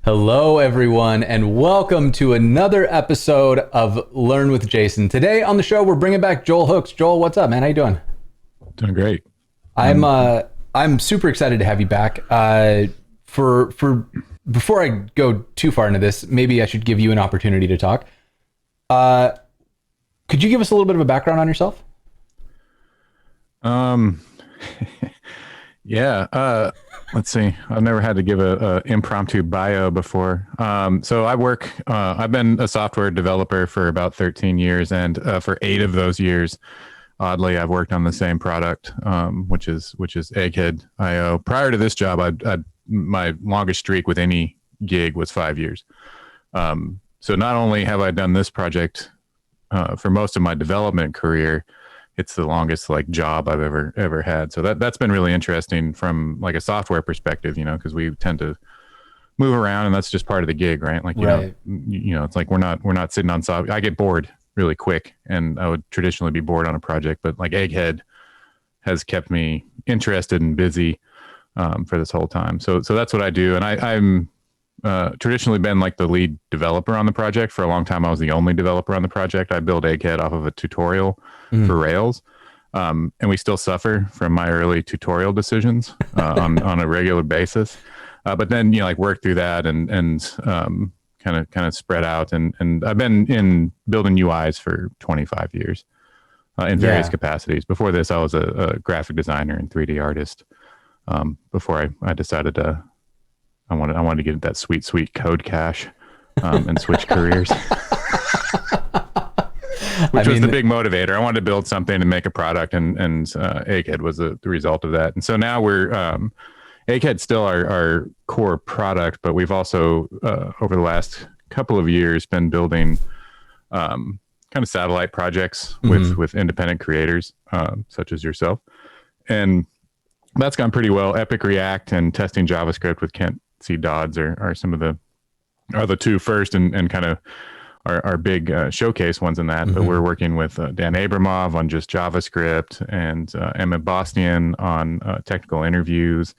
Hello, everyone, and welcome to another episode of Learn with Jason. Today on the show, we're bringing back Joel Hooks. Joel, what's up, man? How you doing? Doing great. I'm super excited to have you back. For before I go too far into this, maybe I should give you an opportunity to talk. Could you give us a little bit of a background on yourself? Yeah. Let's see. I've never had to give a impromptu bio before. So I've been a software developer for about 13 years, and for 8 of those years, oddly, I've worked on the same product, which is Egghead.io. Prior to this job, my longest streak with any gig was 5 years. So not only have I done this project for most of my development career, it's the longest job I've ever had. So that's been really interesting from a software perspective, because we tend to move around, and that's just part of the gig, right? Right. It's like we're not sitting on software. I get bored really quick, and I would traditionally be bored on a project, but Egghead has kept me interested and busy for this whole time. So that's what I do, and I'm traditionally been the lead developer on the project. For a long time, I was the only developer on the project. I built Egghead off of a tutorial for Rails. And we still suffer from my early tutorial decisions on a regular basis. But then, work through that and kind of spread out. And I've been in building UIs for 25 years in various capacities. Before this, I was a graphic designer and 3D artist before I decided I wanted to get that sweet code cache and switch careers. Which was the big motivator. I wanted to build something and make a product, and Egghead was the result of that. And so now Egghead's still our core product, but we've also, over the last couple of years, been building kind of satellite projects with independent creators, such as yourself. And that's gone pretty well. Epic React and testing JavaScript with Kent C. Dodds are some of the two first and kind of our big showcase ones in that. But we're working with Dan Abramov on just JavaScript, and Emma Bostian on technical interviews,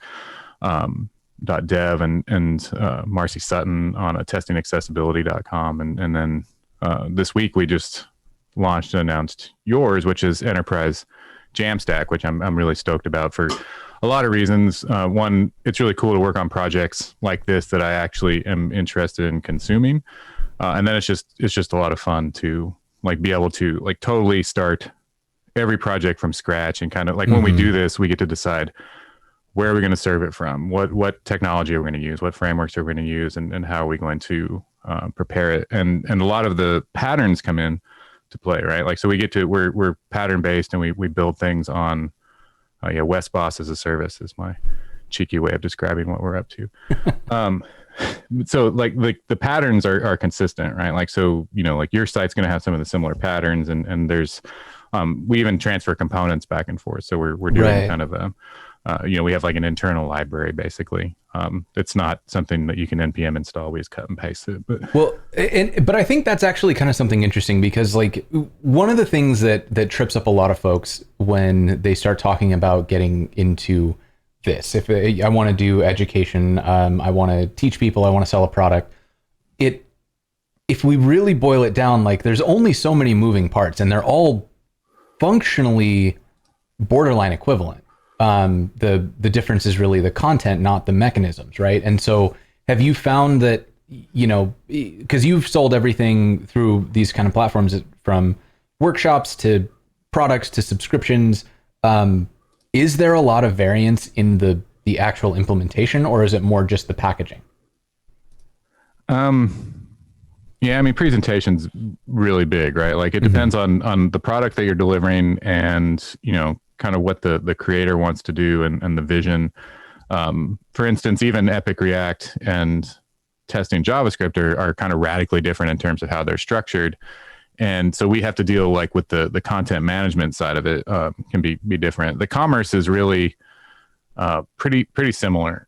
.dev, and Marcy Sutton on testingaccessibility.com. And then this week we just launched and announced yours, which is Enterprise Jamstack, which I'm really stoked about for a lot of reasons. One, it's really cool to work on projects like this that I actually am interested in consuming. And then it's just a lot of fun to be able to totally start every project from scratch, and kind of when we do this, we get to decide where are we going to serve it from, what technology are we going to use, what frameworks are we going to use, and how are we going to prepare it. And a lot of the patterns come in to play, right? So we're pattern based, and we build things on West Boss as a service is my cheeky way of describing what we're up to. So the patterns are consistent, right? So your site's going to have some of the similar patterns, and there's we even transfer components back and forth. So we're doing kind of we have an internal library basically. It's not something that you can npm install. We just cut and paste it. But I think that's actually kind of something interesting, because one of the things that trips up a lot of folks when they start talking about getting into this, if I want to do education, I want to teach people, I want to sell a product, if we really boil it down, there's only so many moving parts, and they're all functionally borderline equivalent. The difference is really the content, not the mechanisms, right? And so have you found that, because you've sold everything through these kind of platforms, from workshops to products to subscriptions, is there a lot of variance in the actual implementation, or is it more just the packaging? Yeah, presentation's really big, right? It depends on the product that you're delivering, and kind of what the creator wants to do, and the vision. For instance, even Epic React and testing JavaScript are kind of radically different in terms of how they're structured. And so we have to deal with the content management side of it, can be different. The commerce is really pretty similar.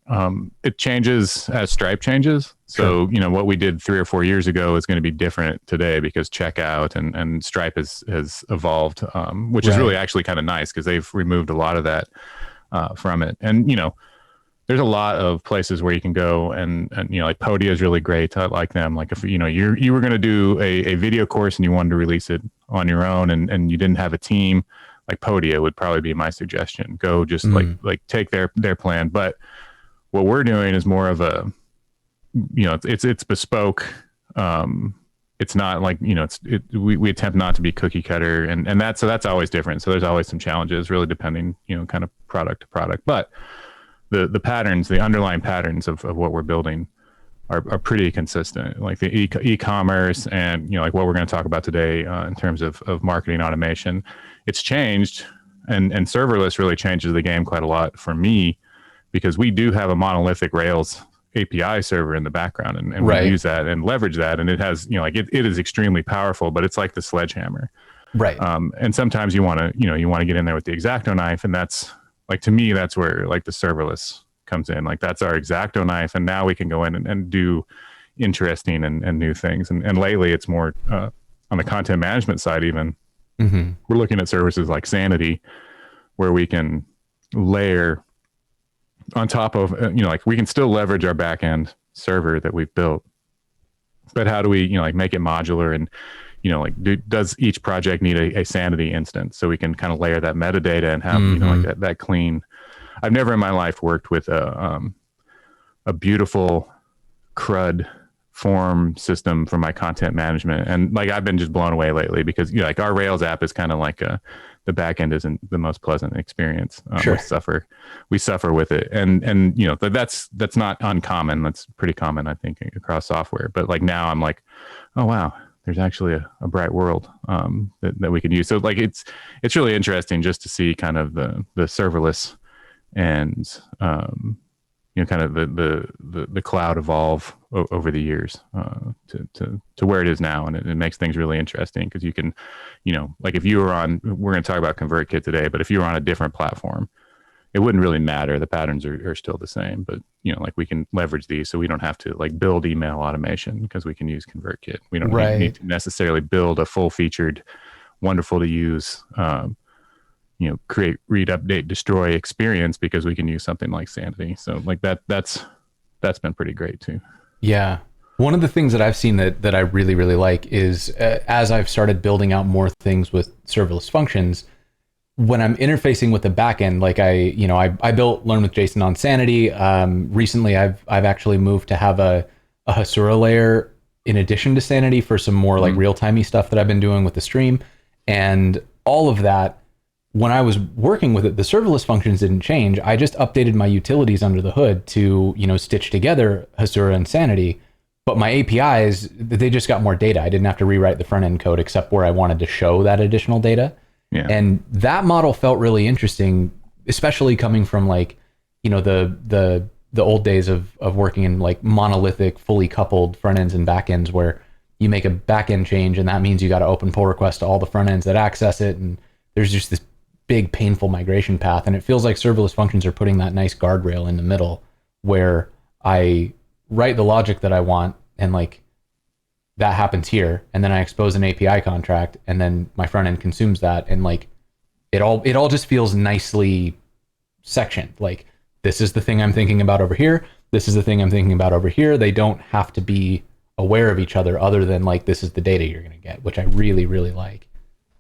It changes as Stripe changes. So, Sure. What we did 3 or 4 years ago is going to be different today, because checkout and Stripe has evolved, which is really actually kind of nice, because they've removed a lot of that from it. And, there's a lot of places where you can go, and like Podia is really great. I like them. Like if you were going to do a video course and you wanted to release it on your own, and you didn't have a team, like Podia would probably be my suggestion. Go just like take their plan. But what we're doing is more of a, it's bespoke. It's not like, we attempt not to be cookie cutter, and that's always different. So there's always some challenges, really depending, kind of product to product. But the patterns, the underlying patterns of what we're building are pretty consistent. Like the e-commerce and, like what we're going to talk about today in terms of marketing automation, it's changed, and serverless really changes the game quite a lot for me, because we do have a monolithic Rails API server in the background, and we use that and leverage that. And it has, it is extremely powerful, but it's like the sledgehammer. Right. And sometimes you want to get in there with the X-Acto knife. And that's like, to me, that's where like the serverless comes in. Like that's our X-Acto knife. And now we can go in and do interesting and new things. And lately it's more on the content management side, even we're looking at services like Sanity, where we can layer on top of, like we can still leverage our backend server that we've built, but how do we, like make it modular, and, does each project need a Sanity instance, so we can kind of layer that metadata and have, like that clean. I've never in my life worked with a beautiful CRUD form system for my content management. And like, I've been just blown away lately, because, like our Rails app is kind of like the back end isn't the most pleasant experience. Sure. We suffer with it. And that's not uncommon. That's pretty common, I think, across software. But like now I'm like, oh, wow, there's actually a bright world that we can use. So like, it's really interesting just to see kind of the serverless and, kind of the cloud evolve over the years to where it is now. And it makes things really interesting, because you can, like if you were on, we're going to talk about ConvertKit today, but if you were on a different platform, it wouldn't really matter. The patterns are still the same, but like we can leverage these, so we don't have to like build email automation, because we can use ConvertKit. We don't need to necessarily build a full featured, wonderful to use, create, read, update, destroy experience, because we can use something like Sanity. So like that's been pretty great too. Yeah. One of the things that I've seen that I really, really like is as I've started building out more things with serverless functions, when I'm interfacing with the backend, like I built Learn with JSON on Sanity. Recently I've actually moved to have a Hasura layer in addition to Sanity for some more like real-timey stuff that I've been doing with the stream. And all of that, when I was working with it, the serverless functions didn't change. I just updated my utilities under the hood to, stitch together Hasura and Sanity. But my APIs, they just got more data. I didn't have to rewrite the front end code except where I wanted to show that additional data. Yeah. And that model felt really interesting, especially coming from like, the old days of working in like monolithic, fully coupled front ends and back ends, where you make a back end change and that means you got to open pull request to all the front ends that access it. And there's just this big painful migration path. And it feels like serverless functions are putting that nice guardrail in the middle, where I write the logic that I want, and like that happens here, and then I expose an API contract, and then my front end consumes that, and like it all just feels nicely sectioned. Like, this is the thing I'm thinking about over here, this is the thing I'm thinking about over here. They don't have to be aware of each other, other than like, this is the data you're going to get, which I really, really like.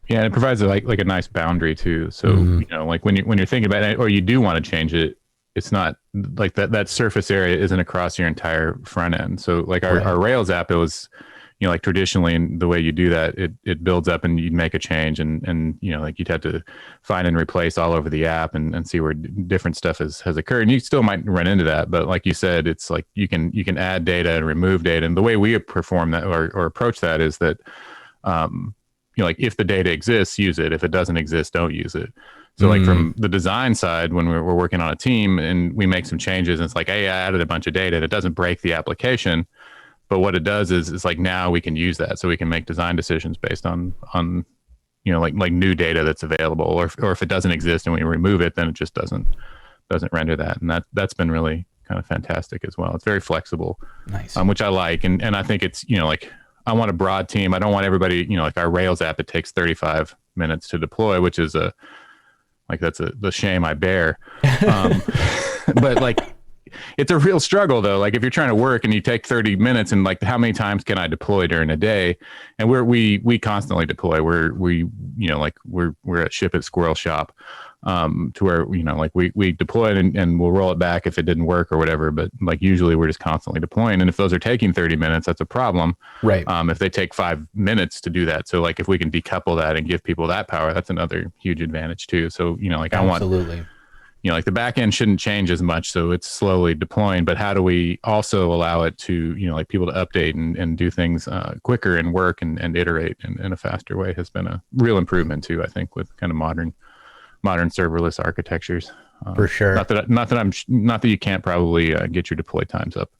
Yeah, and it provides like a nice boundary too. So like when you're thinking about it, or you do want to change it, it's not like that surface area isn't across your entire front end. So like our Rails app, it was, like traditionally the way you do that, it builds up and you'd make a change, and like you'd have to find and replace all over the app and see where different stuff has occurred. And you still might run into that, but like you said, it's like you can add data and remove data. And the way we perform that or approach that is that like if the data exists, use it. If it doesn't exist, don't use it. So like from the design side, when we're working on a team and we make some changes, and it's like, hey, I added a bunch of data, and it doesn't break the application. But what it does is it's like, now we can use that, so we can make design decisions based on like new data that's available, or if it doesn't exist and we remove it, then it just doesn't render that. And that's been really kind of fantastic as well. It's very flexible, nice, which I like. And I think it's, like, I want a broad team. I don't want everybody, like our Rails app, it takes 35 minutes to deploy, which is that's the shame I bear. But like, it's a real struggle though. Like if you're trying to work and you take 30 minutes and like, how many times can I deploy during a day? And we constantly deploy. We're at ship at squirrel shop, to where, like we deploy it and we'll roll it back if it didn't work or whatever. But like usually we're just constantly deploying. And if those are taking 30 minutes, that's a problem. Right. If they take 5 minutes to do that. So like if we can decouple that and give people that power, that's another huge advantage too. So, like Absolutely. like the back end shouldn't change as much. So it's slowly deploying, but how do we also allow it to, like people to update and do things quicker and work and iterate in a faster way has been a real improvement too, I think, with kind of modern serverless architectures. For sure. Not that you can't probably get your deploy times up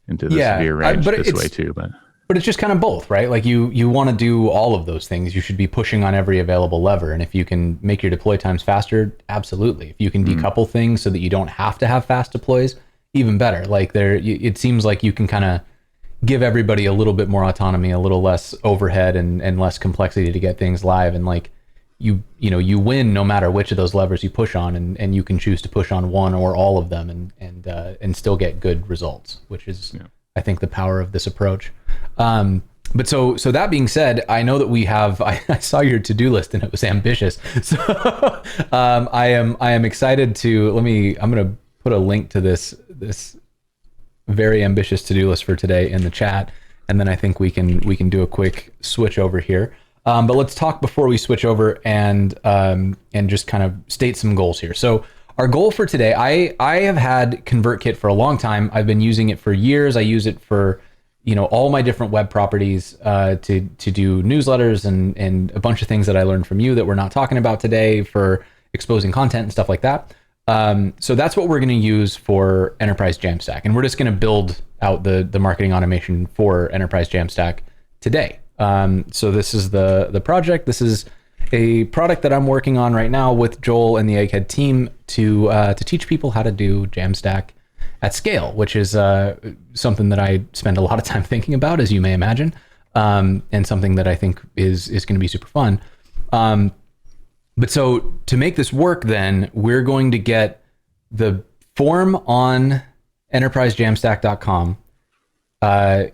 into the severe range this way too, but it's just kind of both, right? Like you want to do all of those things. You should be pushing on every available lever. And if you can make your deploy times faster, absolutely. If you can decouple things so that you don't have to have fast deploys, even better. Like it seems like you can kind of give everybody a little bit more autonomy, a little less overhead and less complexity to get things live. And like you win no matter which of those levers you push on, and you can choose to push on one or all of them and still get good results, which is, I think, the power of this approach. But so that being said, I know that we have, I saw your to-do list and it was ambitious. So I am excited to, I'm going to put a link to this very ambitious to-do list for today in the chat. And then I think we can do a quick switch over here. But let's talk before we switch over and just kind of state some goals here. So our goal for today, I have had ConvertKit for a long time. I've been using it for years. I use it for, all my different web properties to do newsletters and a bunch of things that I learned from you that we're not talking about today for exposing content and stuff like that. So that's what we're going to use for Enterprise Jamstack. And we're just going to build out the marketing automation for Enterprise Jamstack today. So this is the project. This is a product that I'm working on right now with Joel and the Egghead team to teach people how to do Jamstack at scale, which is something that I spend a lot of time thinking about, as you may imagine, and something that I think is going to be super fun. But so to make this work, then we're going to get the form on enterprisejamstack.com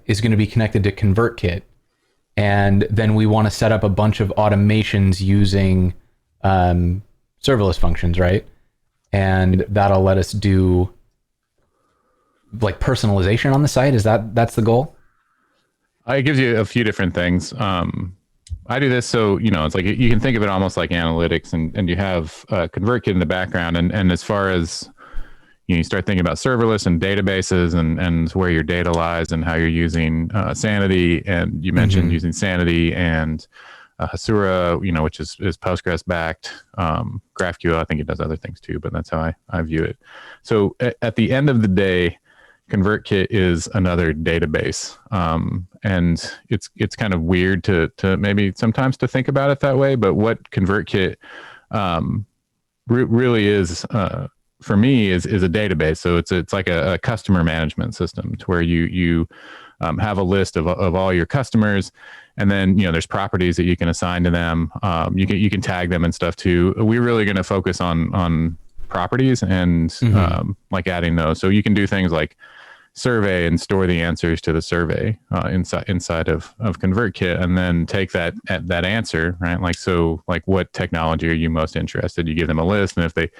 is going to be connected to ConvertKit. And then we want to set up a bunch of automations using serverless functions, right? And that'll let us do like personalization on the site. That's the goal? It gives you a few different things. I do this so, it's like you can think of it almost like analytics, and you have ConvertKit in the background. And as far as you start thinking about serverless and databases and where your data lies and how you're using Sanity. And you mentioned using Sanity and Hasura, which is Postgres backed. GraphQL, I think it does other things too, but that's how I view it. So at the end of the day, ConvertKit is another database. And it's kind of weird to maybe sometimes to think about it that way, but what ConvertKit really is, for me, is a database. So it's like a customer management system, to where you have a list of all your customers, and then there's properties that you can assign to them. You can tag them and stuff too. We're really going to focus on properties and like adding those. So you can do things like survey and store the answers to the survey inside of ConvertKit, and then take that answer, right? Like what technology are you most interested? You give them a list, and if they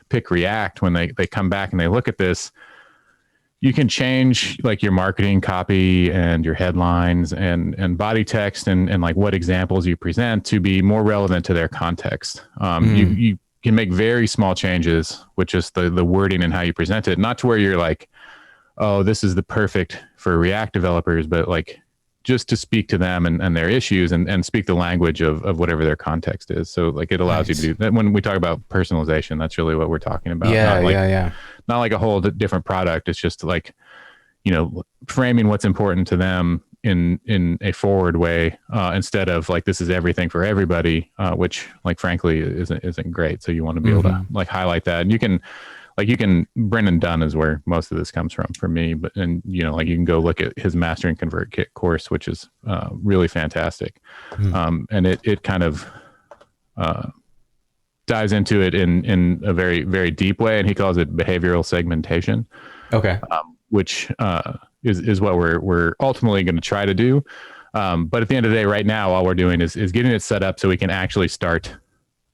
pick React, when they come back and they look at this, you can change like your marketing copy and your headlines and body text and like what examples you present to be more relevant to their context. You can make very small changes with just the wording and how you present it, not to where you're like, oh, this is the perfect for React developers, but like just to speak to them and their issues and speak the language of whatever their context is. So like it allows you to do that. When we talk about personalization, that's really what we're talking about. Not like a whole different product. It's just like, framing what's important to them in a forward way, instead of like, this is everything for everybody, which like, frankly, isn't great. So you want to be able to like highlight that. And you can, Brendan Dunn is where most of this comes from for me, but, like you can go look at his Mastering ConvertKit course, which is really fantastic. And it kind of dives into it in a very, very deep way, and he calls it behavioral segmentation. Okay. Which is what we're ultimately going to try to do. But at the end of the day, right now, all we're doing is getting it set up so we can actually start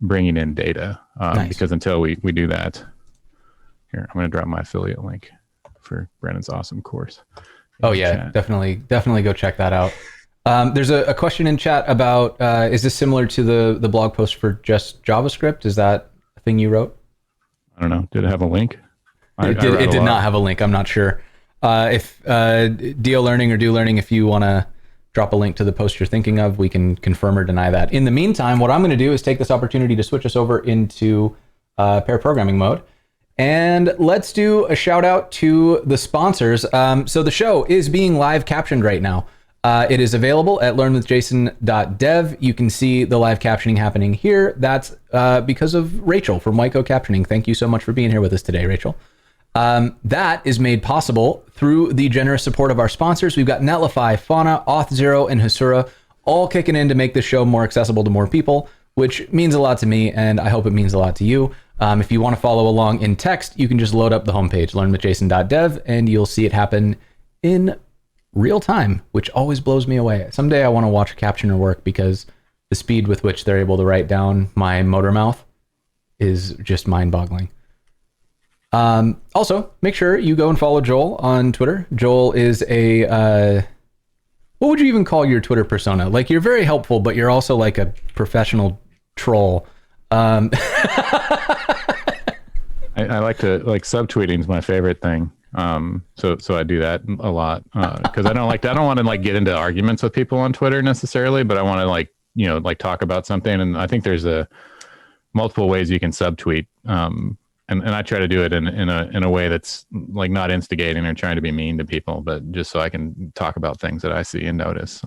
bringing in data. Nice. Because until we do that, here, I'm going to drop my affiliate link for Brennan's awesome course. Oh yeah, definitely go check that out. There's a question in chat about, is this similar to the blog post for just JavaScript? Is that a thing you wrote? I don't know. Did it have a link? It did not have a link. I'm not sure. If Do Learning, if you want to drop a link to the post you're thinking of, we can confirm or deny that. In the meantime, what I'm going to do is take this opportunity to switch us over into pair programming mode. And let's do a shout out to the sponsors. So the show is being live captioned right now. It is available at learnwithjason.dev. You can see the live captioning happening here. That's because of Rachel from Wyco Captioning. Thank you so much for being here with us today, Rachel. That is made possible through the generous support of our sponsors. We've got Netlify, Fauna, Auth0, and Hasura all kicking in to make the show more accessible to more people, which means a lot to me, and I hope it means a lot to you. If you want to follow along in text, you can just load up the homepage, learnwithjason.dev, and you'll see it happen in real time, which always blows me away. Someday I want to watch a captioner work because the speed with which they're able to write down my motor mouth is just mind-boggling. Also, make sure you go and follow Joel on Twitter. Joel is a, what would you even call your Twitter persona? Like, you're very helpful, but you're also like a professional troll. I like to, like, subtweeting is my favorite thing. So I do that a lot, cause I don't want to like get into arguments with people on Twitter necessarily, but I want to like talk about something. And I think there's multiple ways you can subtweet. And I try to do it in a way that's like not instigating or trying to be mean to people, but just so I can talk about things that I see and notice,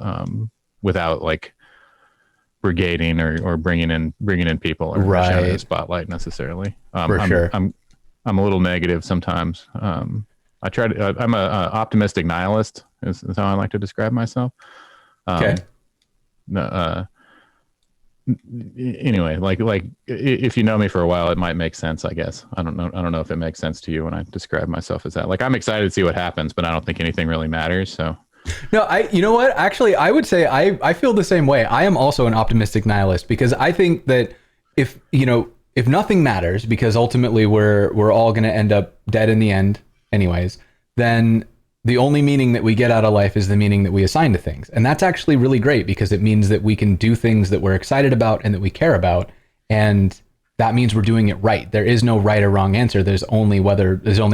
without like brigading or bringing in people or shining the spotlight necessarily. Sure. I'm a little negative sometimes. I'm a optimistic nihilist is how I like to describe myself. Okay. Anyway, like if you know me for a while, it might make sense, I guess. I don't know if it makes sense to you when I describe myself as that. Like, I'm excited to see what happens, but I don't think anything really matters. So no, you know what? Actually, I would say I feel the same way. I am also an optimistic nihilist because I think that if nothing matters, because ultimately we're all going to end up dead in the end anyways, then the only meaning that we get out of life is the meaning that we assign to things. And that's actually really great because it means that we can do things that we're excited about and that we care about. And that means we're doing it right. There is no right or wrong answer. There's only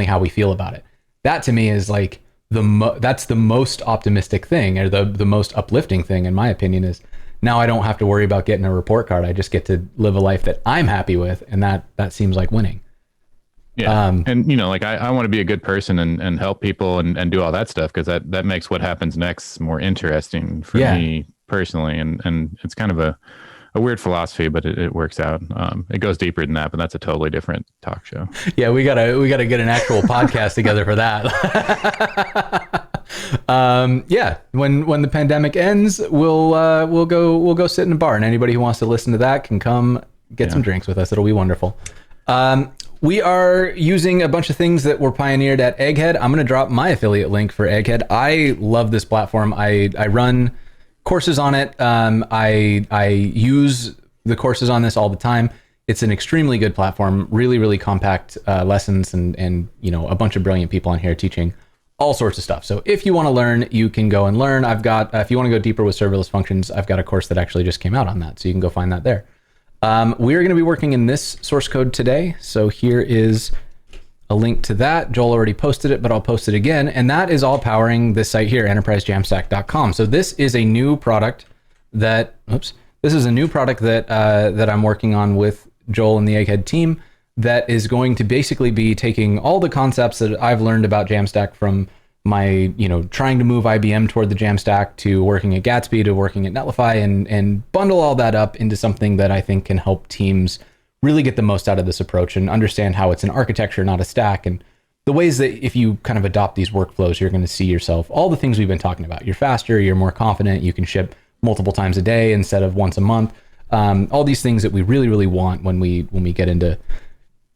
how we feel about it. That to me is like that's the most optimistic thing, or the most uplifting thing, in my opinion, is now I don't have to worry about getting a report card. I just get to live a life that I'm happy with. And that seems like winning. Yeah. And like I want to be a good person and help people and do all that stuff, because that makes what happens next more interesting for me personally. And it's kind of a weird philosophy, but it works out. It goes deeper than that, but that's a totally different talk show. Yeah, we gotta get an actual podcast together for that. When the pandemic ends, we'll go sit in a bar, and anybody who wants to listen to that can come get some drinks with us. It'll be wonderful. We are using a bunch of things that were pioneered at Egghead. I'm going to drop my affiliate link for Egghead. I love this platform. I run courses on it. I use the courses on this all the time. It's an extremely good platform, really, really compact lessons, and a bunch of brilliant people on here teaching all sorts of stuff. So if you want to learn, you can go and learn. I've got, if you want to go deeper with serverless functions, I've got a course that actually just came out on that. So you can go find that there. We're going to be working in this source code today. So here is a link to that. Joel already posted it, but I'll post it again. And that is all powering this site here, enterprisejamstack.com. So this is a new product that I'm working on with Joel and the Egghead team that is going to basically be taking all the concepts that I've learned about Jamstack from my, trying to move IBM toward the Jamstack to working at Gatsby to working at Netlify, and bundle all that up into something that I think can help teams really get the most out of this approach and understand how it's an architecture, not a stack, and the ways that if you kind of adopt these workflows, you're going to see yourself, all the things we've been talking about. You're faster, you're more confident, you can ship multiple times a day instead of once a month. all these things that we really, really want when we get into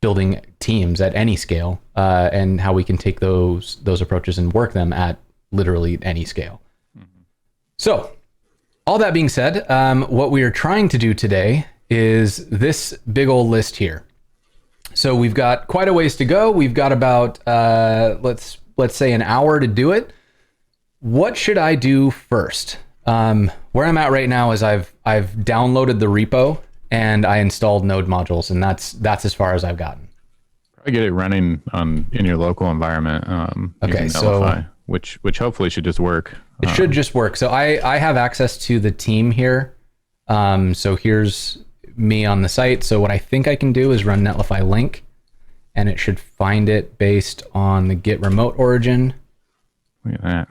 building teams at any scale, and how we can take those approaches and work them at literally any scale. So all that being said, what we are trying to do today is this big old list here. So we've got quite a ways to go. We've got about, let's say an hour to do it. What should I do first? Where I'm at right now is I've downloaded the repo and I installed node modules, and that's as far as I've gotten. Probably get it running in your local environment. Okay, using so Netlify, which hopefully should just work. It should just work. So I have access to the team here. So here's me on the site. So what I think I can do is run Netlify link, and it should find it based on the Git remote origin. Look at that.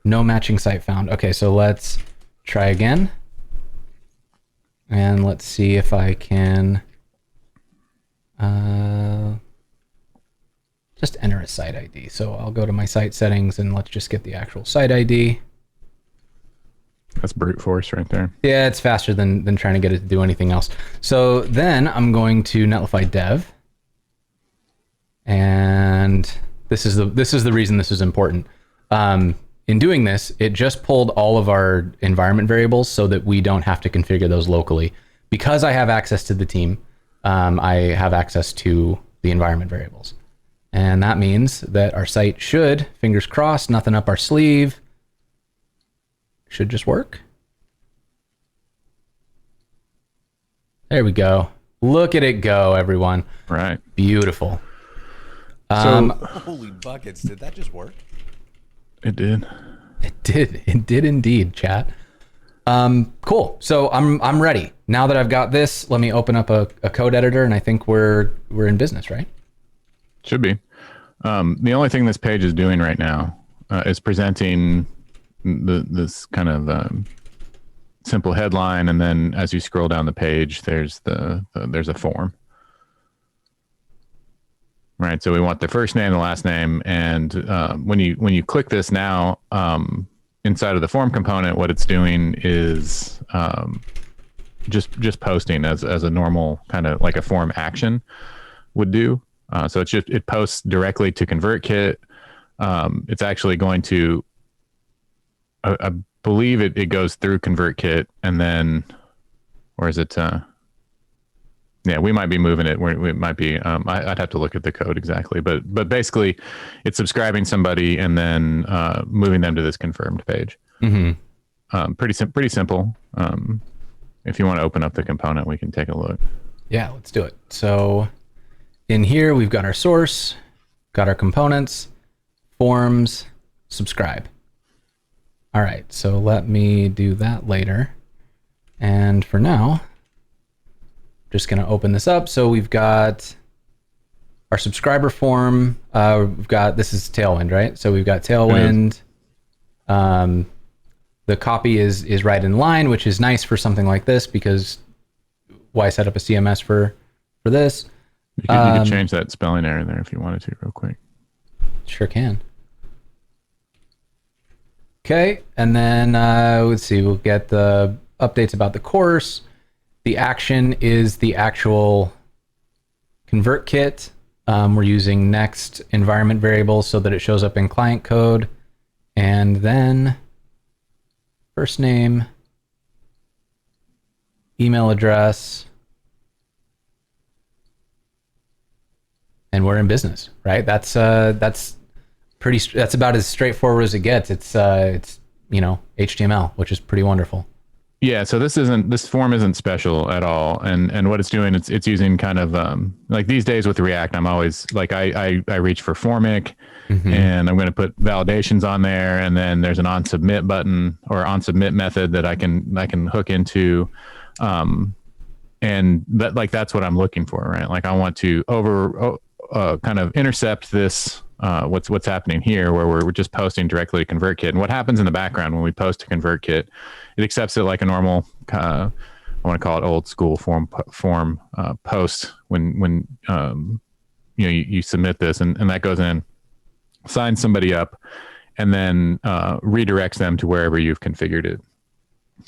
No matching site found. Okay, so let's try again. And let's see if I can just enter a site ID. So I'll go to my site settings and let's just get the actual site ID. That's brute force right there. Yeah, it's faster than trying to get it to do anything else. So then I'm going to Netlify dev. And this is the reason this is important. In doing this, it just pulled all of our environment variables so that we don't have to configure those locally. Because I have access to the team, I have access to the environment variables. And that means that our site should, fingers crossed, nothing up our sleeve, should just work. There we go. Look at it go, everyone. Right. Beautiful. Holy buckets, did that just work? It did. It did indeed, chat. Cool. So I'm ready. Now that I've got this, let me open up a code editor, and I think we're in business, right? Should be. The only thing this page is doing right now is presenting this kind of simple headline, and then as you scroll down the page, there's a form. Right, so we want the first name, the last name, and when you click this now, inside of the form component, what it's doing is just posting as a normal kind of like a form action would do. So it posts directly to ConvertKit. It's actually going to, I believe it goes through ConvertKit, and then, or is it? Yeah, we might be moving it. We might be. I'd have to look at the code exactly, but basically, it's subscribing somebody and then moving them to this confirmed page. Mm-hmm. Pretty simple. If you want to open up the component, we can take a look. Yeah, let's do it. So in here, we've got our source, got our components, forms, subscribe. All right, so let me do that later. And for now, just going to open this up. So we've got our subscriber form. We've got, this is Tailwind, right? So we've got Tailwind. The copy is right in line, which is nice for something like this, because why set up a CMS for this? You could change that spelling error there if you wanted to real quick. Sure can. Okay, and then let's see, we'll get the updates about the course. The action is the actual ConvertKit. We're using Next environment variables so that it shows up in client code. And then first name, email address, and we're in business, right? That's about as straightforward as it gets. It's HTML, which is pretty wonderful. Yeah, so this form isn't special at all, and what it's doing, it's using kind of like these days with React, I'm always like I reach for formic, and I'm going to put validations on there, and then there's an on submit button or on submit method that I can hook into, and that's what I'm looking for, right? Like I want to kind of intercept this. What's happening here, where we're just posting directly to ConvertKit, and what happens in the background when we post to ConvertKit, it accepts it like a normal, I want to call it old school form post when you submit this, and that goes in, signs somebody up, and then redirects them to wherever you've configured it.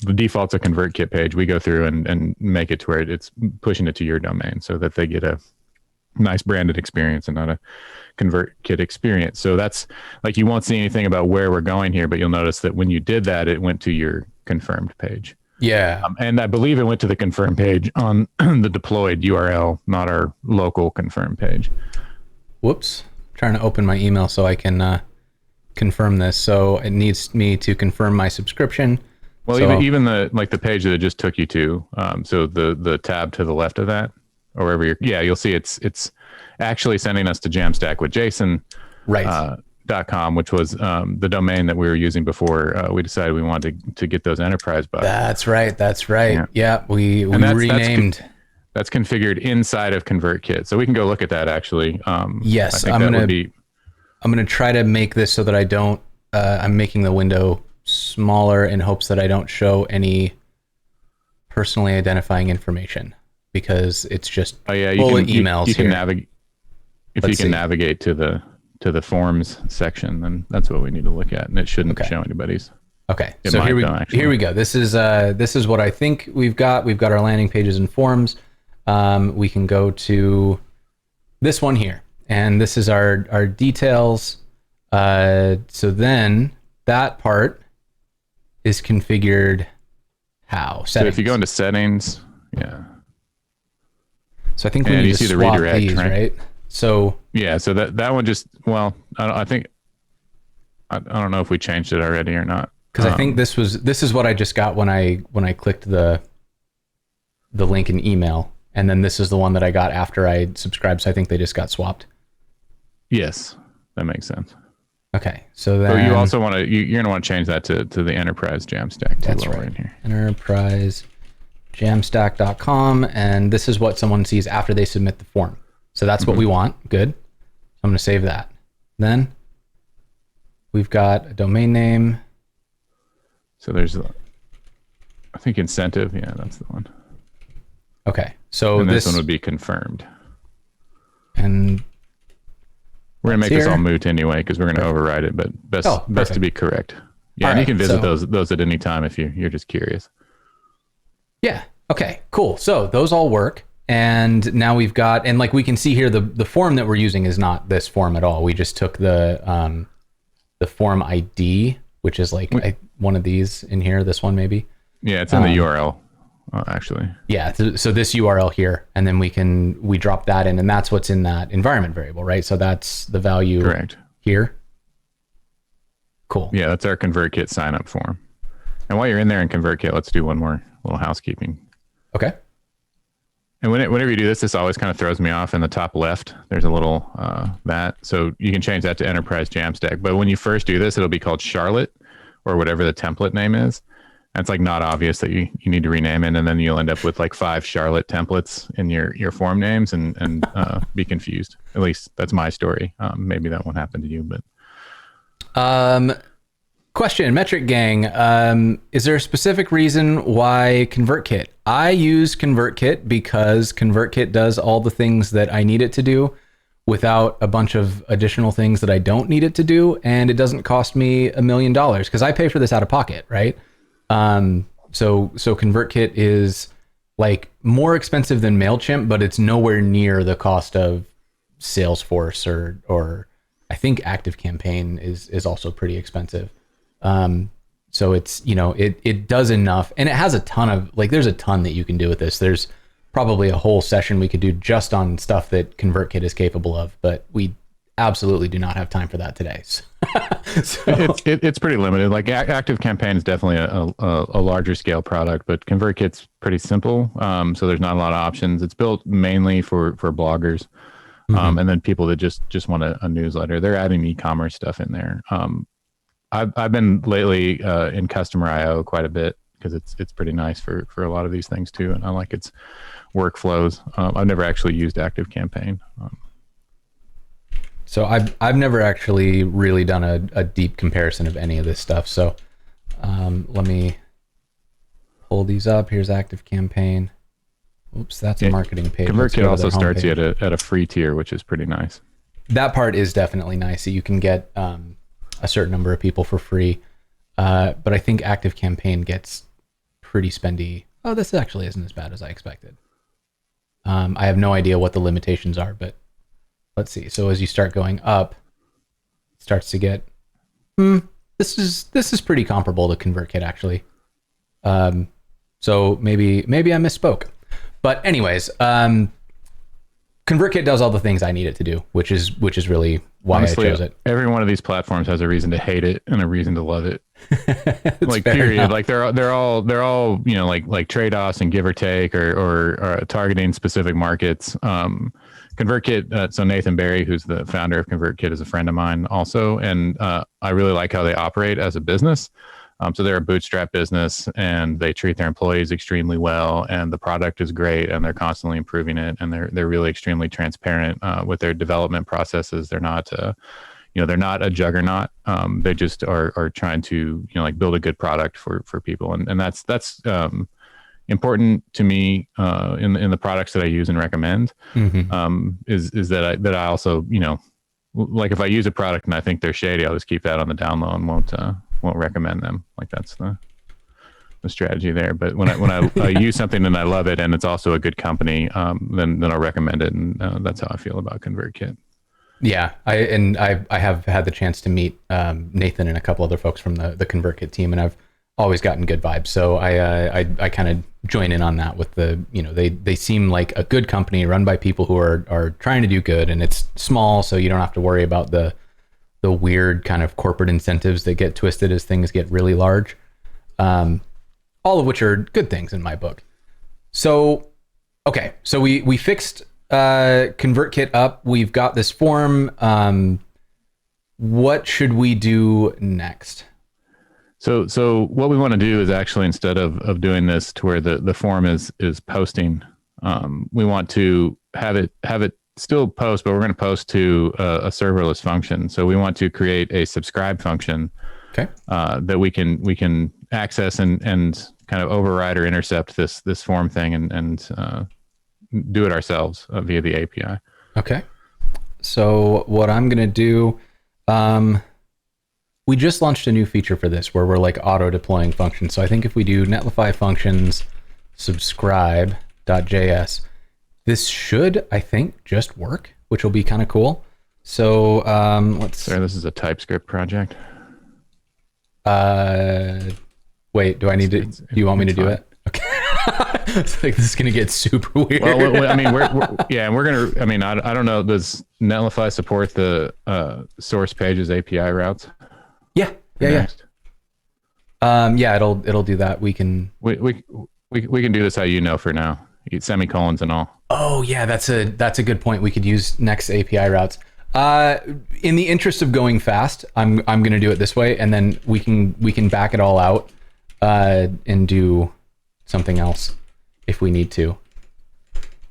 the default's a Convertkit page. We go through and make it to where it's pushing it to your domain so that they get a nice branded experience and not a Convertkit experience. So that's like, you won't see anything about where we're going here, but you'll notice that when you did that, it went to your confirmed page. Yeah. And I believe it went to the confirmed page on the deployed URL, not our local confirmed page. Whoops. Trying to open my email so I can confirm this. So it needs me to confirm my subscription. Well, so, even the page that it just took you to, so the tab to the left of that, or wherever you'll see it's actually sending us to Jamstack with Jason. Right. .com, which was the domain that we were using before we decided we wanted to get those enterprise buttons. That's right. Yeah, we renamed. That's configured inside of ConvertKit, so we can go look at that actually. Yes, I'm gonna try to make this so that I don't. I'm making the window smaller in hopes that I don't show any personally identifying information because it's just full of emails. You can navigate if you can navigate to the forms section, then that's what we need to look at, and it shouldn't show anybody's. Okay, so here we go. This is what I think we've got. We've got our landing pages and forms. We can go to this one here, and this is our details. So then that part is configured how? Settings. So if you go into settings, So I think we need to swap redirect, these, right? So yeah, so that one just, well, I don't know if we changed it already or not. Because I think this is what I just got when I clicked the link in email, and then this is the one that I got after I subscribed. So I think they just got swapped. Yes, that makes sense. Okay, so then you also want to you're gonna want to change that to the Enterprise Jamstack. That's right. In here. Enterprise Jamstack.com, and this is what someone sees after they submit the form. So that's what we want. Good. So I'm going to save that. Then we've got a domain name. So there's, I think, incentive. Yeah, that's the one. Okay. So and this one would be confirmed. And we're going to make this all moot anyway because we're going to override it, but best to be correct. Yeah, and you can visit those at any time if you're just curious. Yeah. Okay, cool. So those all work. And now we've got, and like we can see here, the form that we're using is not this form at all. We just took the form ID, which is like one of these in here, this one maybe. Yeah, it's in the URL, actually. Yeah, so this URL here, and then we drop that in, and that's what's in that environment variable, right? So that's the value correct here. Cool. Yeah, that's our ConvertKit sign up form. And while you're in there in ConvertKit, let's do one more little housekeeping. Okay. And whenever you do this, this always kind of throws me off in the top left. There's a little that. So you can change that to Enterprise Jamstack. But when you first do this, it'll be called Charlotte or whatever the template name is. And it's like not obvious that you need to rename it. And then you'll end up with like 5 Charlotte templates in your form names and be confused. At least that's my story. Maybe that won't happen to you, but. Question, Metric Gang. Is there a specific reason why ConvertKit? I use ConvertKit because ConvertKit does all the things that I need it to do without a bunch of additional things that I don't need it to do, and it doesn't cost me $1 million because I pay for this out of pocket, right? So ConvertKit is like more expensive than MailChimp, but it's nowhere near the cost of Salesforce or I think ActiveCampaign is also pretty expensive. So it's, it does enough, and it has a ton of, like, there's a ton that you can do with this. There's probably a whole session we could do just on stuff that ConvertKit is capable of, but we absolutely do not have time for that today. So it's pretty limited. Like ActiveCampaign is definitely a larger scale product, but ConvertKit's pretty simple. So there's not a lot of options. It's built mainly for bloggers. And then people that just want a newsletter. They're adding e-commerce stuff in there. I've been lately in CustomerIO quite a bit because it's pretty nice for a lot of these things too, and I like its workflows. I've never actually used ActiveCampaign. So I've never actually really done a deep comparison of any of this stuff. So let me pull these up. Here's ActiveCampaign. Oops, that's a marketing page. ConvertKit also starts you at a free tier, which is pretty nice. That part is definitely nice. So you can get a certain number of people for free. But I think ActiveCampaign gets pretty spendy. Oh, this actually isn't as bad as I expected. I have no idea what the limitations are, but let's see. So as you start going up, it starts to get, this is pretty comparable to ConvertKit actually. So maybe I misspoke. But anyways, ConvertKit does all the things I need it to do, which is really why Honestly, I chose it. every one of these platforms has a reason to hate it and a reason to love it. Like fair period. enough. Like they're all like trade-offs and give or take or targeting specific markets. ConvertKit. So Nathan Barry, who's the founder of ConvertKit, is a friend of mine also, and I really like how they operate as a business. So they're a bootstrap business, and they treat their employees extremely well, and the product is great, and they're constantly improving it, and they're really extremely transparent with their development processes. They're not, they're not a juggernaut. They just are trying to like build a good product for people, and that's important to me in the products that I use and recommend. Is that I also like if I use a product and I think they're shady, I'll just keep that on the down low and won't recommend them. Like that's the strategy there. But when I use something and I love it and it's also a good company, then I'll recommend it, and that's how I feel about ConvertKit. Yeah, I have had the chance to meet Nathan and a couple other folks from the ConvertKit team, and I've always gotten good vibes. So I kind of join in on that with the they seem like a good company run by people who are trying to do good, and it's small, so you don't have to worry about the weird kind of corporate incentives that get twisted as things get really large. All of which are good things in my book. So okay, so we fixed ConvertKit up. We've got this form. What should we do next? So what we want to do is actually, instead of doing this to where the form is posting, we want to have it still post, but we're going to post to a serverless function. So we want to create a subscribe function, okay, that we can access and kind of override or intercept this form thing and do it ourselves via the API. Okay. So what I'm going to do, we just launched a new feature for this where we're like auto deploying functions. So I think if we do netlify functions subscribe.js, this should, I think, just work, which will be kind of cool. So let's. Sorry, this is a TypeScript project. Wait, do I need to? Do you want me to do it? Okay. It's like this is gonna get super weird. Well, I mean, we're gonna. I mean, I don't know. Does Netlify support the source pages API routes? Yeah. Yeah. It'll do that. We can do this how for now. Semicolons and all. Oh yeah, that's a good point. We could use Next API routes. In the interest of going fast, I'm gonna do it this way, and then we can back it all out and do something else if we need to.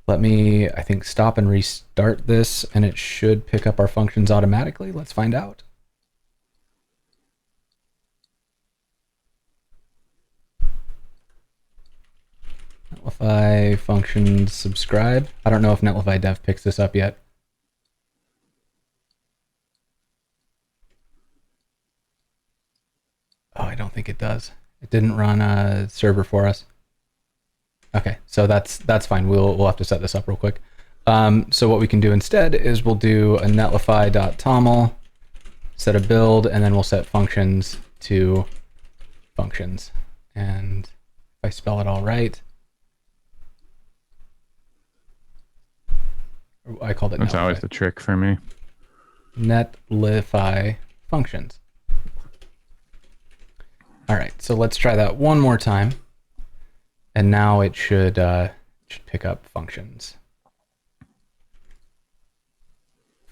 Let me, I think, stop and restart this, and it should pick up our functions automatically. Let's find out. Netlify functions subscribe. I don't know if Netlify dev picks this up yet. Oh, I don't think it does. It didn't run a server for us. Okay, so that's fine. We'll have to set this up real quick. So what we can do instead is we'll do a netlify.toml, set a build, and then we'll set functions to functions. And if I spell it all right, I called it. That's always the trick for me. Netlify functions. All right, so let's try that one more time. And now it should pick up functions.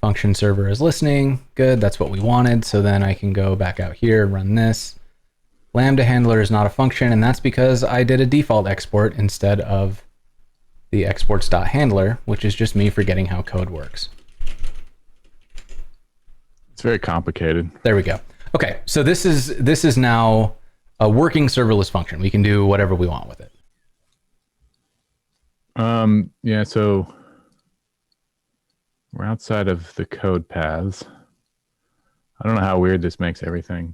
Function server is listening. Good, that's what we wanted. So then I can go back out here, run this. Lambda handler is not a function, and that's because I did a default export instead of the exports.handler, which is just me forgetting how code works. It's very complicated. There we go. Okay, so this is now a working serverless function. We can do whatever we want with it. Yeah, so we're outside of the code paths. I don't know how weird this makes everything.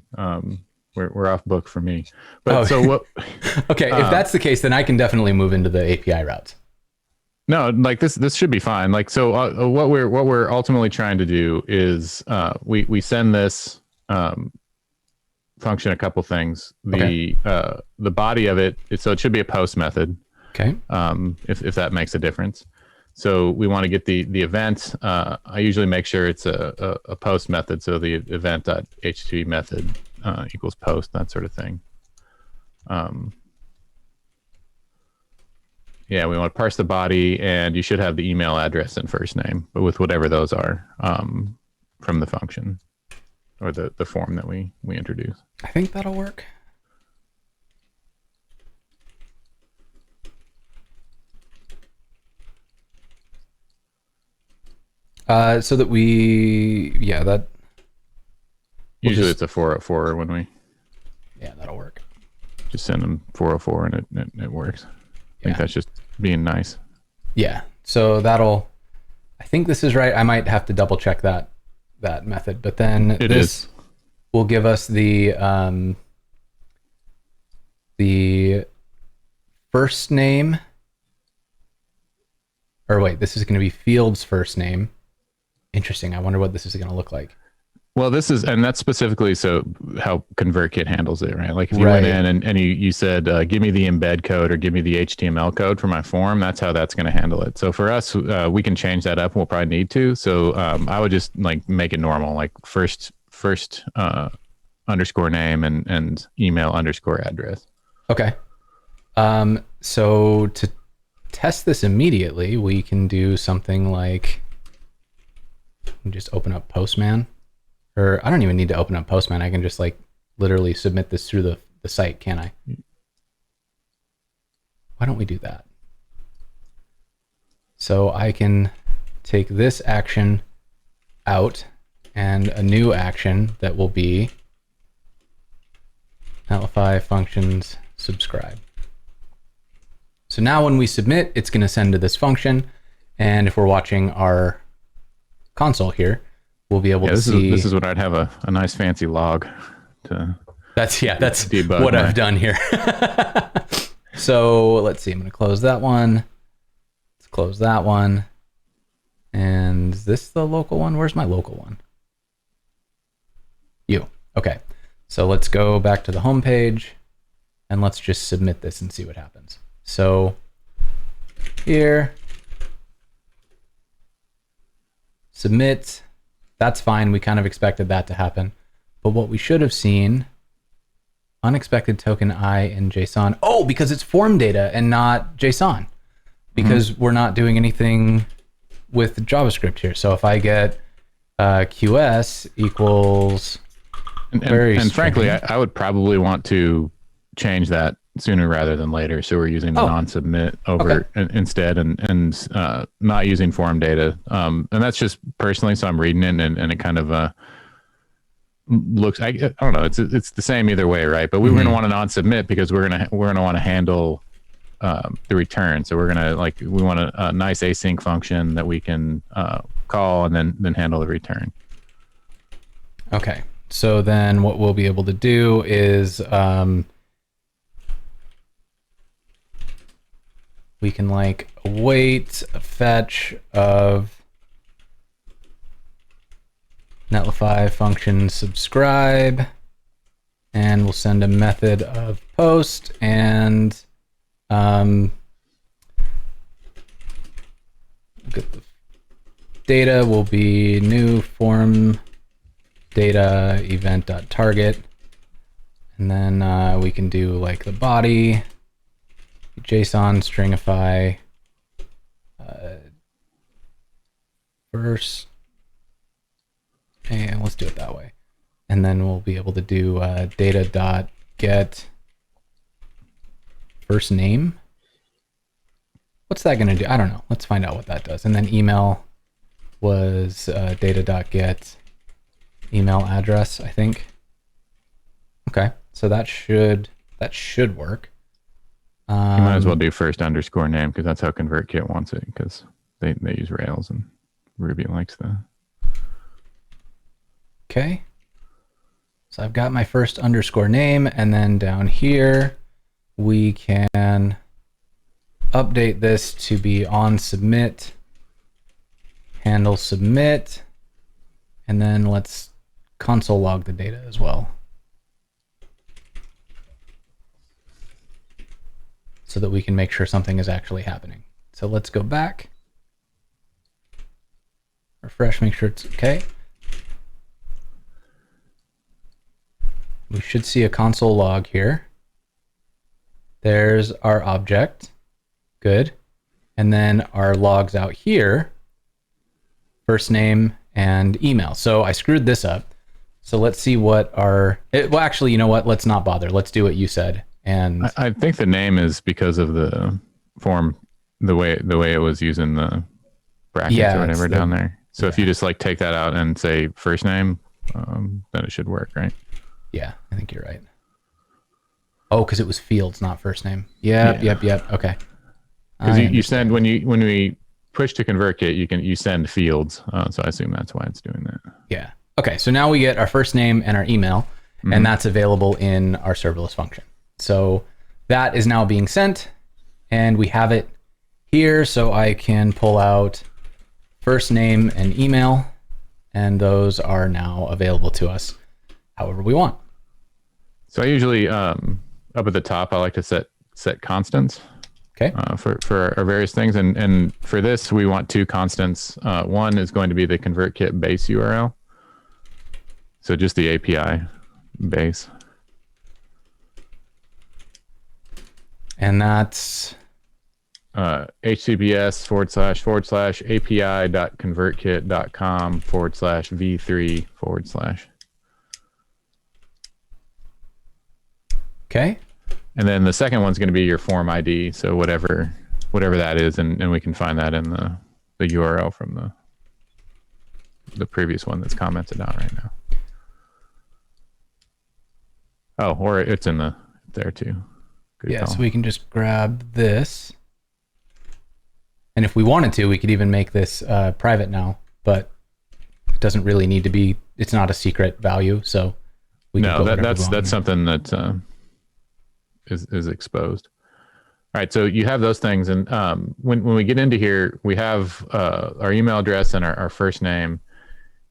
we're off book for me. But Oh. so what? Okay, if that's the case, then I can definitely move into the API routes. No, like this should be fine. Like so, what we're ultimately trying to do is we send this function a couple things. The body of it, so it should be a post method. Okay. If that makes a difference. So we want to get the event. I usually make sure it's a post method. So the event.html method equals post, that sort of thing. Yeah, we want to parse the body, and you should have the email address and first name, but with whatever those are from the function or the form that we introduce. I think that'll work. So that that. Usually it's a 404 when we. Yeah, that'll work. Just send them 404 and it works. I think that's just being nice. Yeah. So I think this is right. I might have to double check that method, but then this will give us the first name. Or wait, this is going to be field's first name. Interesting. I wonder what this is going to look like. Well, and that's specifically so how ConvertKit handles it, right? Like if you went in and you said, give me the embed code or give me the HTML code for my form, that's how that's going to handle it. So for us, we can change that up. We'll probably need to. So I would just like make it normal, like first underscore name and email underscore address. Okay. So to test this immediately, we can do something like just open up Postman. Or I don't even need to open up Postman. I can just like literally submit this through the site, can I? Why don't we do that? So I can take this action out and a new action that will be Netlify functions subscribe. So now when we submit, it's going to send to this function. And if we're watching our console here, we'll be able to see. This is what I'd have a nice fancy log to. That's what I've done here. So let's see. I'm going to close that one. Let's close that one. And is this the local one? Where's my local one? Okay. So let's go back to the home page and let's just submit this and see what happens. So here, submit. That's fine. We kind of expected that to happen. But what we should have seen, unexpected token I in JSON. Oh, because it's form data and not JSON. Because we're not doing anything with JavaScript here. So if I get QS equals and frankly, I would probably want to change that sooner rather than later. So we're using the non-submit over instead and not using form data. And that's just personally, so I'm reading it and it kind of looks, I don't know, it's the same either way, right? But we were going to want to non-submit because we're going to want to handle the return. So we're going to we want a nice async function that we can call and then handle the return. Okay. So then what we'll be able to do is we can await a fetch of Netlify function subscribe, and we'll send a method of post, and get the data will be new form data event.target, and then we can do the body JSON stringify first, and let's do it that way, and then we'll be able to do data.get first name. What's that going to do? I don't know. Let's find out what that does. And then email was data.get email address, I think. Okay, so that should work. You might as well do first underscore name because that's how ConvertKit wants it, because they use Rails and Ruby likes the. Okay. So I've got my first underscore name, and then down here, we can update this to be on submit, handle submit, and then let's console log the data as well, so that we can make sure something is actually happening. So let's go back, refresh, make sure it's okay. We should see a console log here. There's our object. Good. And then our logs out here, first name and email. So I screwed this up. So let's see what well, actually, you know what? Let's not bother. Let's do what you said. And I think the name is because of the form, the way it was using the brackets or whatever down there. So if you just like take that out and say first name, then it should work, right? Yeah, I think you're right. Oh, because it was fields, not first name. Yep. Okay. Because you send when we push to ConvertKit, you send fields. So I assume that's why it's doing that. Yeah. Okay. So now we get our first name and our email, and that's available in our serverless function. So that is now being sent, and we have it here. So I can pull out first name and email, and those are now available to us however we want. So I usually up at the top, I like to set constants. Okay. For our various things, and for this we want two constants. One is going to be the ConvertKit base URL, so just the API base, and that's https://api.convertkit.com/v3/. Okay. And then the second one's going to be your form ID. So whatever that is, and we can find that in the URL from the previous one that's commented on right now. Oh, or it's in there too. Good yeah, call. so we can just grab this. And if we wanted to, we could even make this private now, but it doesn't really need to be, it's not a secret value. So we can that's something that is exposed. All right, so you have those things, and when we get into here, we have our email address and our first name,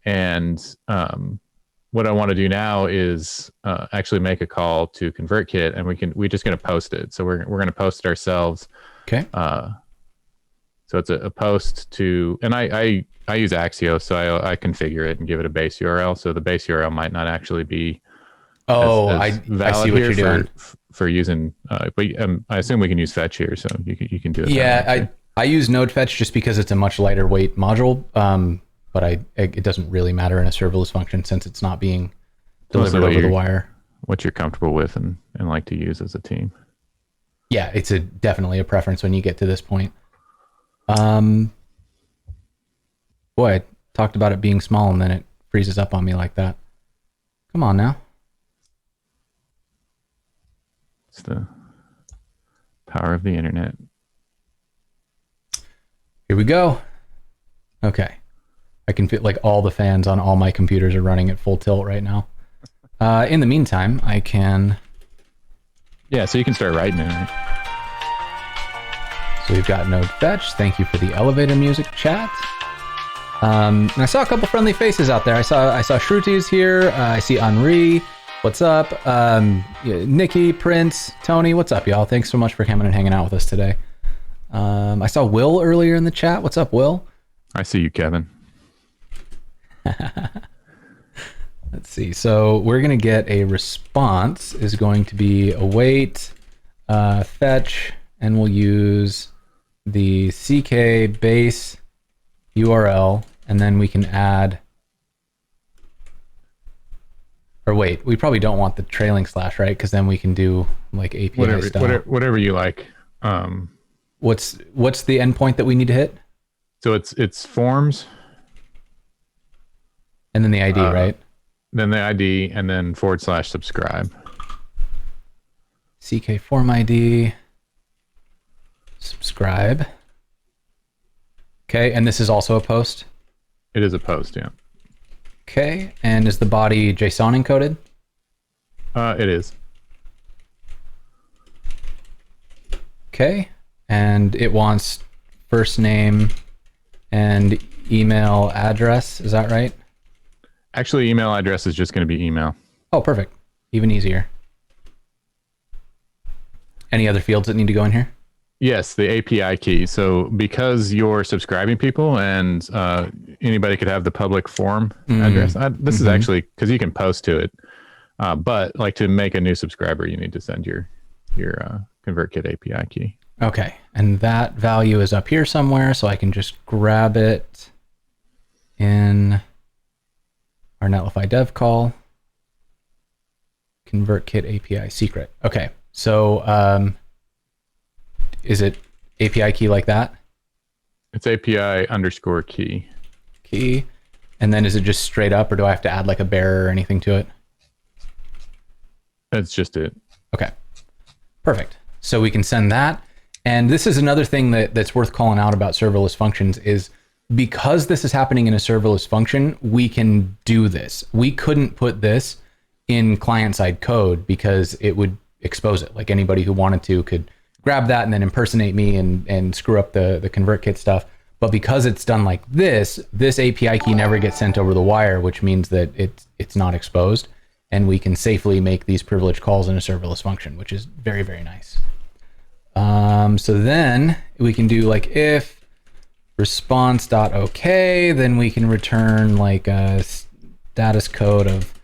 and what I want to do now is actually make a call to ConvertKit, and we're just going to post it. So we're going to post it ourselves. Okay. So it's a post to, and I use Axios, so I configure it and give it a base URL. So the base URL might not actually be I see what you're doing for using, but I assume we can use fetch here, so you can do it. Yeah, I use node fetch just because it's a much lighter weight module, but it doesn't really matter in a serverless function since it's not being delivered over the wire. What you're comfortable with and like to use as a team. Yeah, it's definitely a preference when you get to this point. Boy, I talked about it being small and then it freezes up on me like that. Come on now. It's the power of the internet. Here we go. Okay. I can feel like all the fans on all my computers are running at full tilt right now. In the meantime, I can... Yeah, so you can start writing it. Right? So we've got node fetch. Thank you for the elevator music chat. And I saw a couple friendly faces out there. I saw Shruti's here. I see Henri. What's up? Nikki, Prince, Tony. What's up, y'all? Thanks so much for coming and hanging out with us today. I saw Will earlier in the chat. What's up, Will? I see you, Kevin. Let's see. So we're going to get a response is going to be await fetch, and we'll use the CK base URL, and then we can add, or wait, we probably don't want the trailing slash, right? Because then we can do like API style. Whatever you like. What's the endpoint that we need to hit? So it's forms. And then the ID, right? Then the ID, and then /subscribe. CK form ID, subscribe. Okay, and this is also a post? It is a post, yeah. Okay, and is the body JSON encoded? It is. Okay. And it wants first name and email address. Is that right? Actually, email address is just going to be email. Oh, perfect. Even easier. Any other fields that need to go in here? Yes, the API key. So because you're subscribing people and anybody could have the public form address. This is actually because you can post to it. But like to make a new subscriber, you need to send your ConvertKit API key. Okay. And that value is up here somewhere, so I can just grab it in our Netlify dev call. ConvertKit API secret. Okay. So is it API key like that? It's API underscore key. Key. And then is it just straight up, or do I have to add like a bearer or anything to it? That's just it. Okay. Perfect. So we can send that. And this is another thing that's worth calling out about serverless functions is because this is happening in a serverless function, we can do this. We couldn't put this in client-side code because it would expose it. Like anybody who wanted to could grab that and then impersonate me and screw up the ConvertKit stuff. But because it's done like this API key never gets sent over the wire, which means that it's not exposed. And we can safely make these privileged calls in a serverless function, which is very, very nice. So then we can do like if response.ok, then we can return like a status code of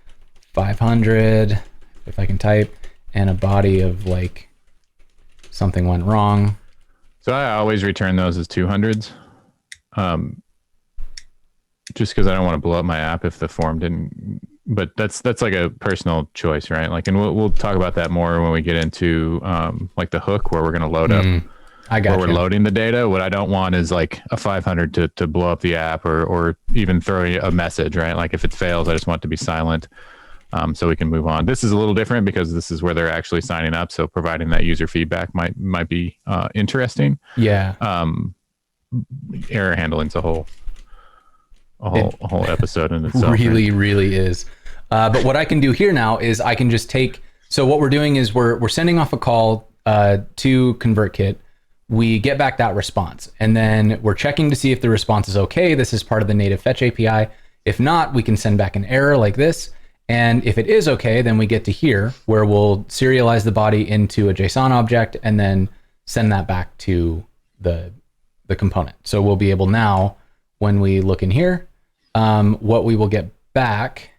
500, if I can type, and a body of like something went wrong. So I always return those as 200s. Just because I don't want to blow up my app if the form didn't. But that's like a personal choice, right? Like, and we'll talk about that more when we get into like the hook where we're going to load up. I got where we're loading the data. What I don't want is like a 500 to blow up the app or even throw a message, right? Like if it fails, I just want it to be silent so we can move on. This is a little different because this is where they're actually signing up. So providing that user feedback might be interesting. Yeah. Error handling's a whole episode in itself. Really is. But what I can do here now is I can just take, so what we're doing is we're sending off a call to ConvertKit. We get back that response, and then we're checking to see if the response is okay. This is part of the native fetch API. If not, we can send back an error like this. And if it is okay, then we get to here where we'll serialize the body into a JSON object and then send that back to the component. So we'll be able now, when we look in here, what we will get back,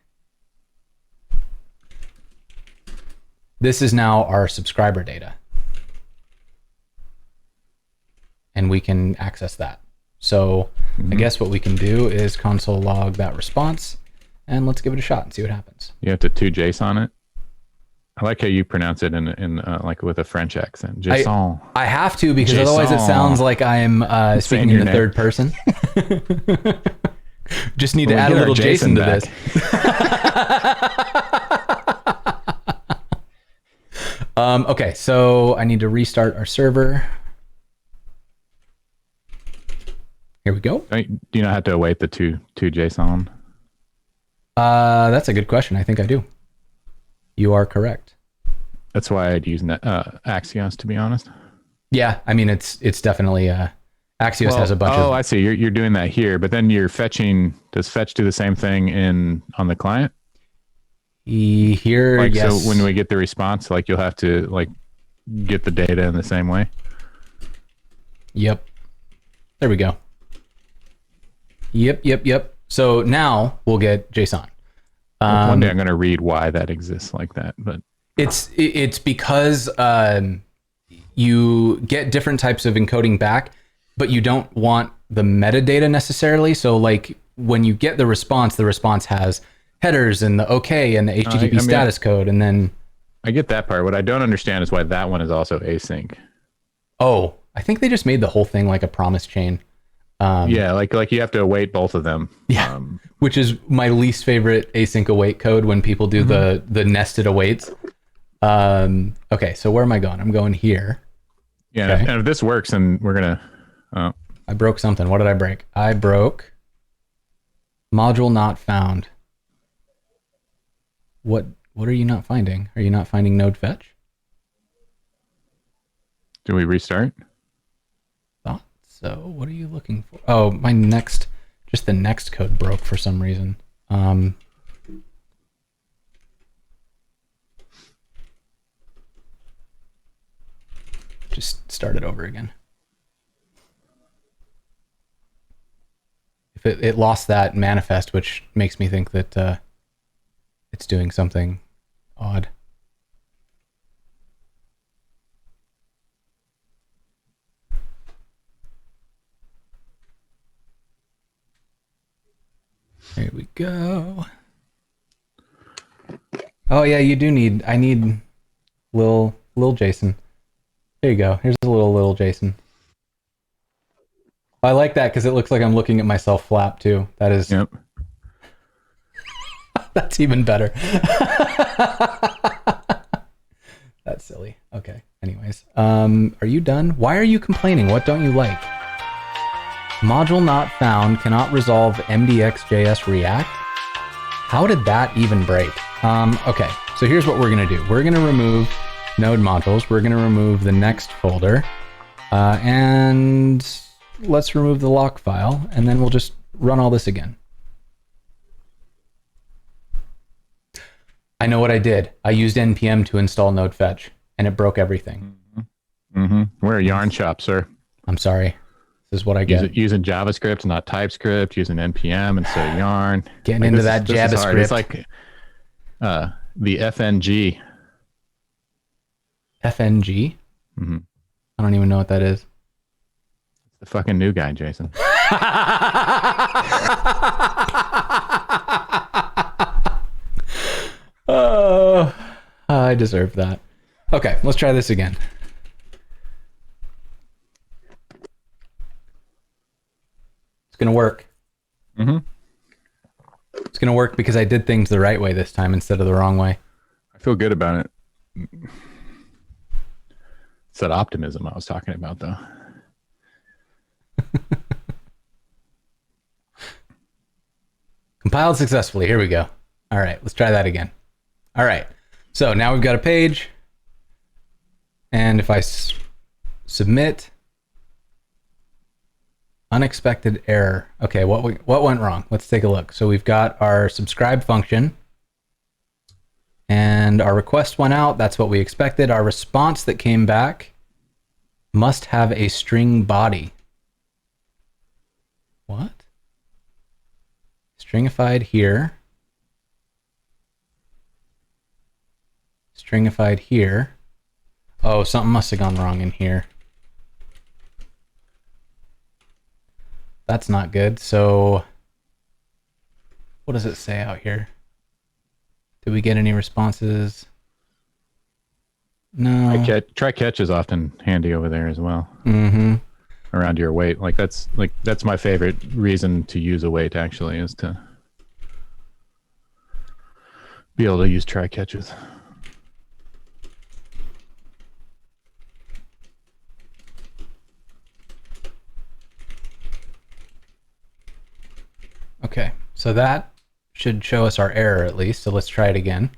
this is now our subscriber data. And we can access that. So I guess what we can do is console log that response, and let's give it a shot and see what happens. You have to 2JSON it. I like how you pronounce it in like with a French accent. JSON. I have to because JSON. otherwise it sounds like I'm speaking in the third person. Just need to add a little JSON to this. Okay, so I need to restart our server. Here we go. Do you not have to await the 2JSON? That's a good question. I think I do. You are correct. That's why I'd use Axios, to be honest. Yeah, I mean it's definitely Axios has a bunch of. Oh, I see. You're doing that here, but then you're fetching. Does fetch do the same thing on the client? Here, like, yes. So when we get the response, like you'll have to like get the data in the same way. Yep. There we go. Yep. So now we'll get JSON. One day I'm going to read why that exists like that, but it's because you get different types of encoding back, but you don't want the metadata necessarily. So like when you get the response has headers and the OK and the HTTP status code, and then I get that part. What I don't understand is why that one is also async. Oh, I think they just made the whole thing like a promise chain. Yeah, like you have to await both of them. Yeah, which is my least favorite async await code when people do the nested awaits. Okay, so where am I going? I'm going here. Yeah, okay. And if this works, then we're gonna. I broke something. What did I break? I broke module not found. What What are you not finding? Are you not finding node fetch? Do we restart? Thought so. What are you looking for? Oh, just the next code broke for some reason. Just start it over again. If it lost that manifest, which makes me think that it's doing something odd. Here we go. Oh yeah, you do need. I need Lil Jason. There you go. Here's a little Jason. I like that because it looks like I'm looking at myself flap too. That is. Yep. That's even better. That's silly. Okay. Anyways, are you done? Why are you complaining? What don't you like? Module not found cannot resolve MDX.js React. How did that even break? Okay, so here's what we're gonna do. We're gonna remove node modules. We're gonna remove the next folder, and let's remove the lock file, and then we'll just run all this again. I know what I did. I used npm to install node fetch, and it broke everything. We're a yarn shop, sir. I'm sorry. This is what I get. Using JavaScript, not TypeScript, using npm instead of yarn. Getting into that JavaScript. It's like the FNG. FNG? I don't even know what that is. It's the fucking new guy, Jason. Oh, I deserve that. Okay, let's try this again. It's gonna work. It's gonna work because I did things the right way this time instead of the wrong way. I feel good about it. It's that optimism I was talking about, though. Compiled successfully. Here we go. All right, let's try that again. All right, so now we've got a page, and if I submit, unexpected error. Okay, what went wrong? Let's take a look. So we've got our subscribe function, and our request went out. That's what we expected. Our response that came back must have a string body. What? Stringified here. Stringified here. Oh, something must have gone wrong in here. That's not good. So what does it say out here? Did we get any responses? No. Try catch is often handy over there as well. Around your weight. That's my favorite reason to use a weight, actually, is to be able to use try catches. Okay, so that should show us our error at least. So let's try it again.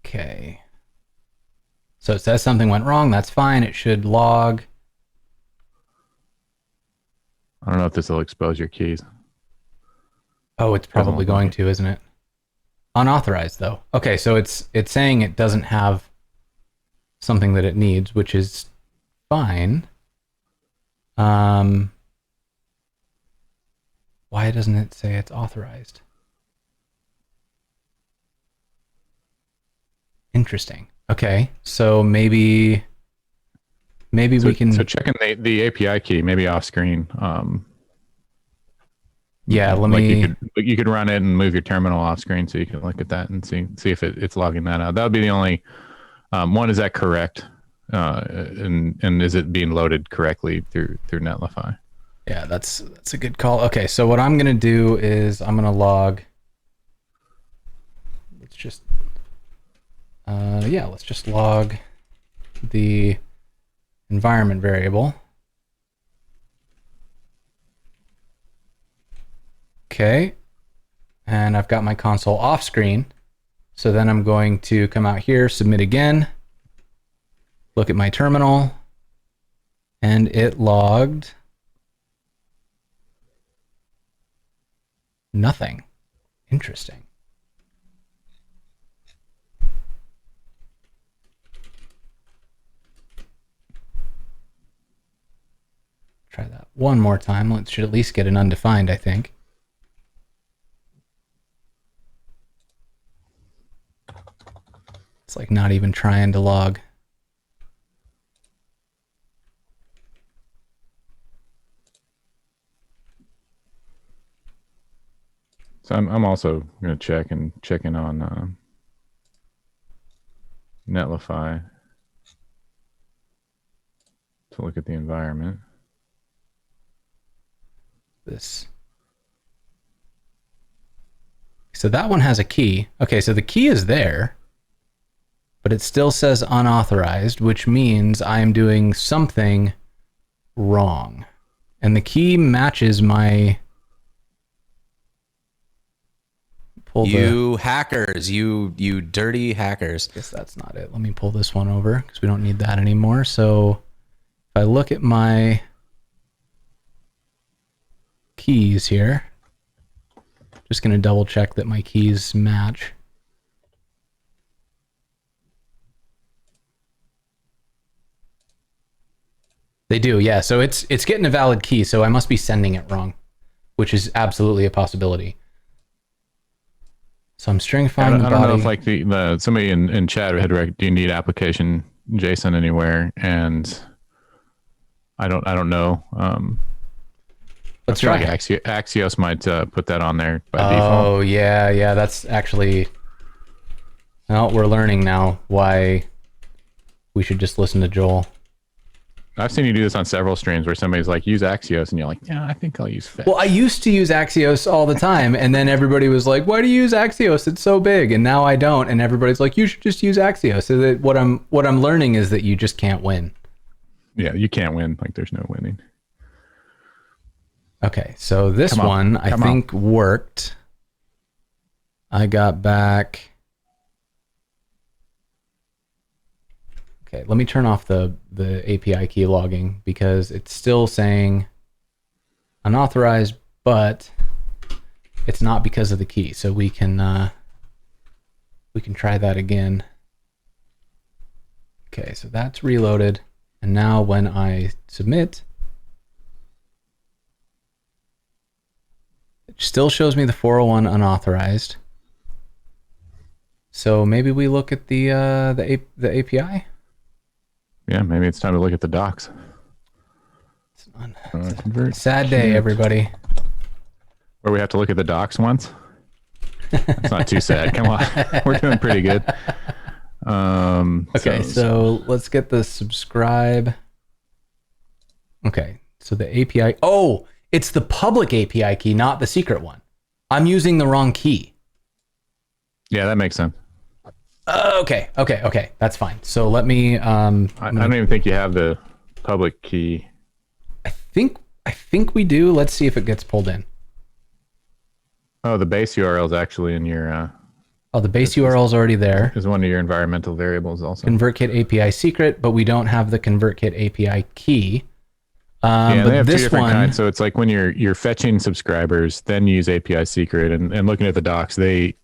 Okay. So it says something went wrong. That's fine. It should log. I don't know if this will expose your keys. Oh, it's probably going to, isn't it? Unauthorized though. Okay, so it's saying it doesn't have something that it needs, which is fine. Why doesn't it say it's authorized? Interesting. Okay, so maybe we can. So checking the API key, maybe off screen. Yeah, let me. You could run it and move your terminal off screen so you can look at that and see if it's logging that out. That would be the only one. Is that correct? And is it being loaded correctly through Netlify? Yeah, that's a good call. Okay, so what I'm gonna do is I'm gonna log. Let's just log the environment variable. Okay. And I've got my console off screen. So then I'm going to come out here, submit again, look at my terminal, and it logged nothing. Interesting. Try that one more time. Let's should at least get an undefined, I think. It's like not even trying to log. So I'm also going to check in on Netlify to look at the environment. This. So that one has a key. Okay, so the key is there, but it still says unauthorized, which means I'm doing something wrong. And the key matches my... Hackers, you dirty hackers. Guess that's not it. Let me pull this one over because we don't need that anymore. So if I look at my keys here, just going to double check that my keys match. They do, yeah. So it's getting a valid key, so I must be sending it wrong, which is absolutely a possibility. So I'm stringifying the body. I don't know if like the somebody in chat had do you need application JSON anywhere? And I don't know. Let's try. Like Axios might put that on there by default. Oh yeah, that's actually. Well, we're learning now why we should just listen to Joel. I've seen you do this on several streams where somebody's like, use Axios, and you're like, yeah, I think I'll use Fetch. Well, I used to use Axios all the time, and then everybody was like, why do you use Axios? It's so big. And now I don't, and everybody's like, you should just use Axios. So that what I'm learning is that you just can't win. Yeah, you can't win. Like, there's no winning. Okay, so this one I think worked. I got back. Okay, let me turn off the API key logging because it's still saying unauthorized, but it's not because of the key. So we can try that again. Okay, so that's reloaded, and now when I submit, it still shows me the 401 unauthorized. So maybe we look at the API. Yeah, maybe it's time to look at the docs. Sad day, everybody. Where we have to look at the docs once? It's not too sad. Come on. We're doing pretty good. Okay, so let's get the subscribe. Okay, so the API. Oh, it's the public API key, not the secret one. I'm using the wrong key. Yeah, that makes sense. Okay. That's fine. So let me. I don't even think you have the public key. I think we do. Let's see if it gets pulled in. Oh, the base URL is actually in your. Oh, the base URL is already there. Is one of your environmental variables also. Convertkit API secret, but we don't have the Convertkit API key. Yeah, but they have this two different one, kinds. So it's like when you're fetching subscribers, then you use API secret, and looking at the docs,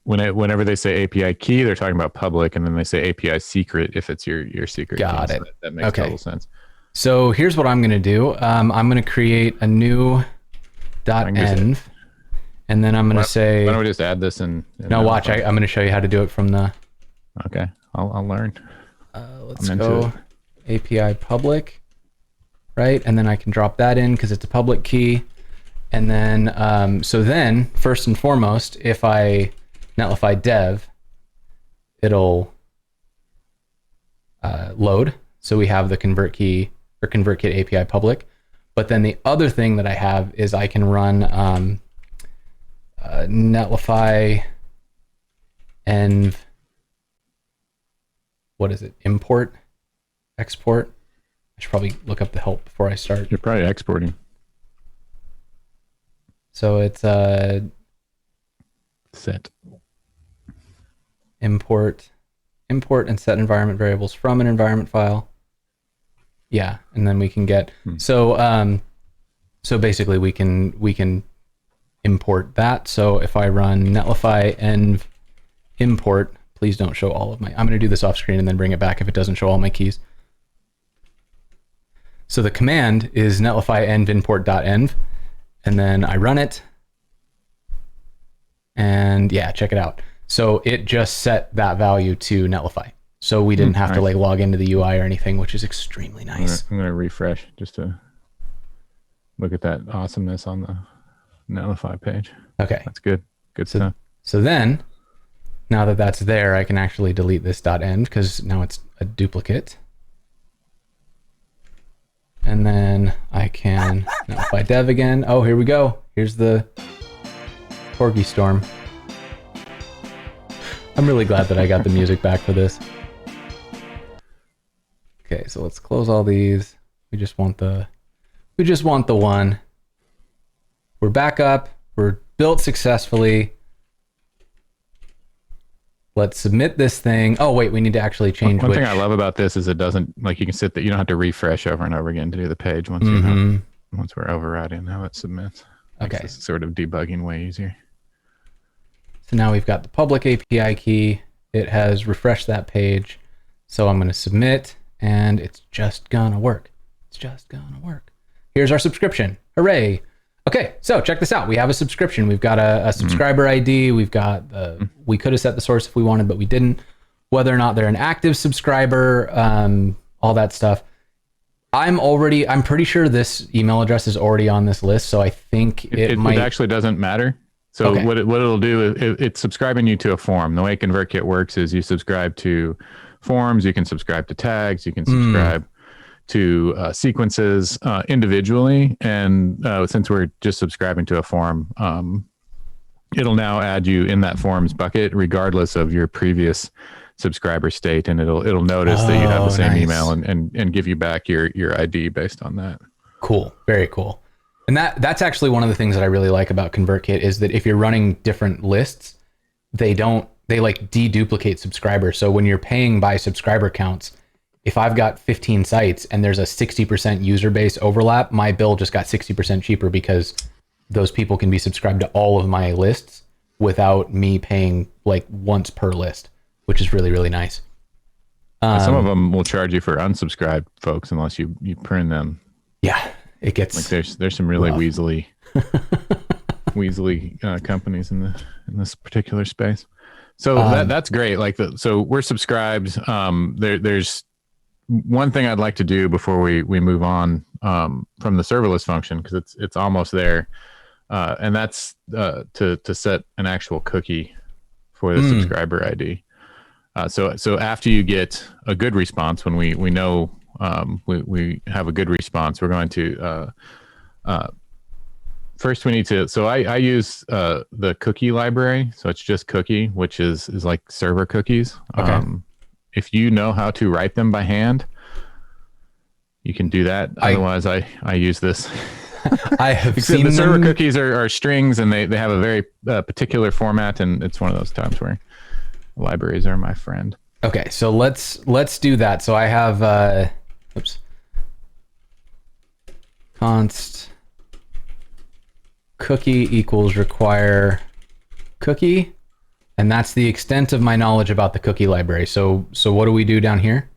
whenever they say API key, they're talking about public, and then they say API secret if it's your secret. Got key. it. So that makes total sense. So here's what I'm going to do. I'm going to create a new .env, and then I'm going to say. Why don't we just add this in no, watch. I'm going to show you how to do it from the. Okay, I'll learn. Let's go API public. Right, and then I can drop that in because it's a public key. And then, so then, first and foremost, if I netlify dev, it'll load. So we have the convert key or Convertkit API public. But then the other thing that I have is I can run netlify env, what is it, import, export. I should probably look up the help before I start. You're probably exporting. So it's set. Import and set environment variables from an environment file. Yeah, and then we can get so basically we can import that. So if I run netlify env import, please don't show all of my. I'm going to do this off screen and then bring it back if it doesn't show all my keys. So the command is netlify env import.env, and then I run it, and yeah, check it out. So it just set that value to netlify. So we didn't have to like log into the UI or anything, which is extremely nice. I'm going to refresh just to look at that awesomeness on the netlify page. Okay. That's good. Good stuff. So then, now that that's there, I can actually delete this .env because now it's a duplicate. And then I can netlify dev again. Oh, here we go. Here's the Corgi storm. I'm really glad that I got the music back for this. Okay, so let's close all these. We just want the one. We're back up. We're built successfully. Let's submit this thing. Oh wait, we need to actually change. One thing I love about this is it doesn't, like, you can sit there, you don't have to refresh over and over again to do the page once once we're overriding how it submits. Okay. Makes this sort of debugging way easier. So now we've got the public API key. It has refreshed that page. So I'm going to submit, and it's just gonna work. It's just gonna work. Here's our subscription. Hooray. Okay, so check this out. We have a subscription. We've got a subscriber ID. We've got the, we could have set the source if we wanted, but we didn't. Whether or not they're an active subscriber, all that stuff. I'm pretty sure this email address is already on this list, so I think it might. It actually doesn't matter. So okay. what it'll do is it's subscribing you to a form. The way Convertkit works is you subscribe to forms, you can subscribe to tags, you can subscribe to sequences individually. And since we're just subscribing to a form, it'll now add you in that forms bucket, regardless of your previous subscriber state. And it'll notice that you have the same email and give you back your ID based on that. Cool. Very cool. And that's actually one of the things that I really like about Convertkit is that if you're running different lists, they like deduplicate subscribers. So when you're paying by subscriber counts, if I've got 15 sites and there's a 60% user base overlap, my bill just got 60% cheaper because those people can be subscribed to all of my lists without me paying like once per list, which is really, really nice. Some of them will charge you for unsubscribed folks unless you prune them. Yeah, it gets like there's some really weaselly companies in this particular space. So that's great. Like so we're subscribed. There's one thing I'd like to do before we move on from the serverless function, because it's almost there, and that's to set an actual cookie for the subscriber ID. So after you get a good response, when we know we have a good response, we're going to first we need to. So I use the cookie library. So it's just cookie, which is like server cookies. Okay. If you know how to write them by hand, you can do that. Otherwise, I use this. I have seen the server cookies are strings, and they have a very particular format, and it's one of those times where libraries are my friend. Okay, so let's do that. So I have const cookie equals require cookie. And that's the extent of my knowledge about the cookie library. So what do we do down here?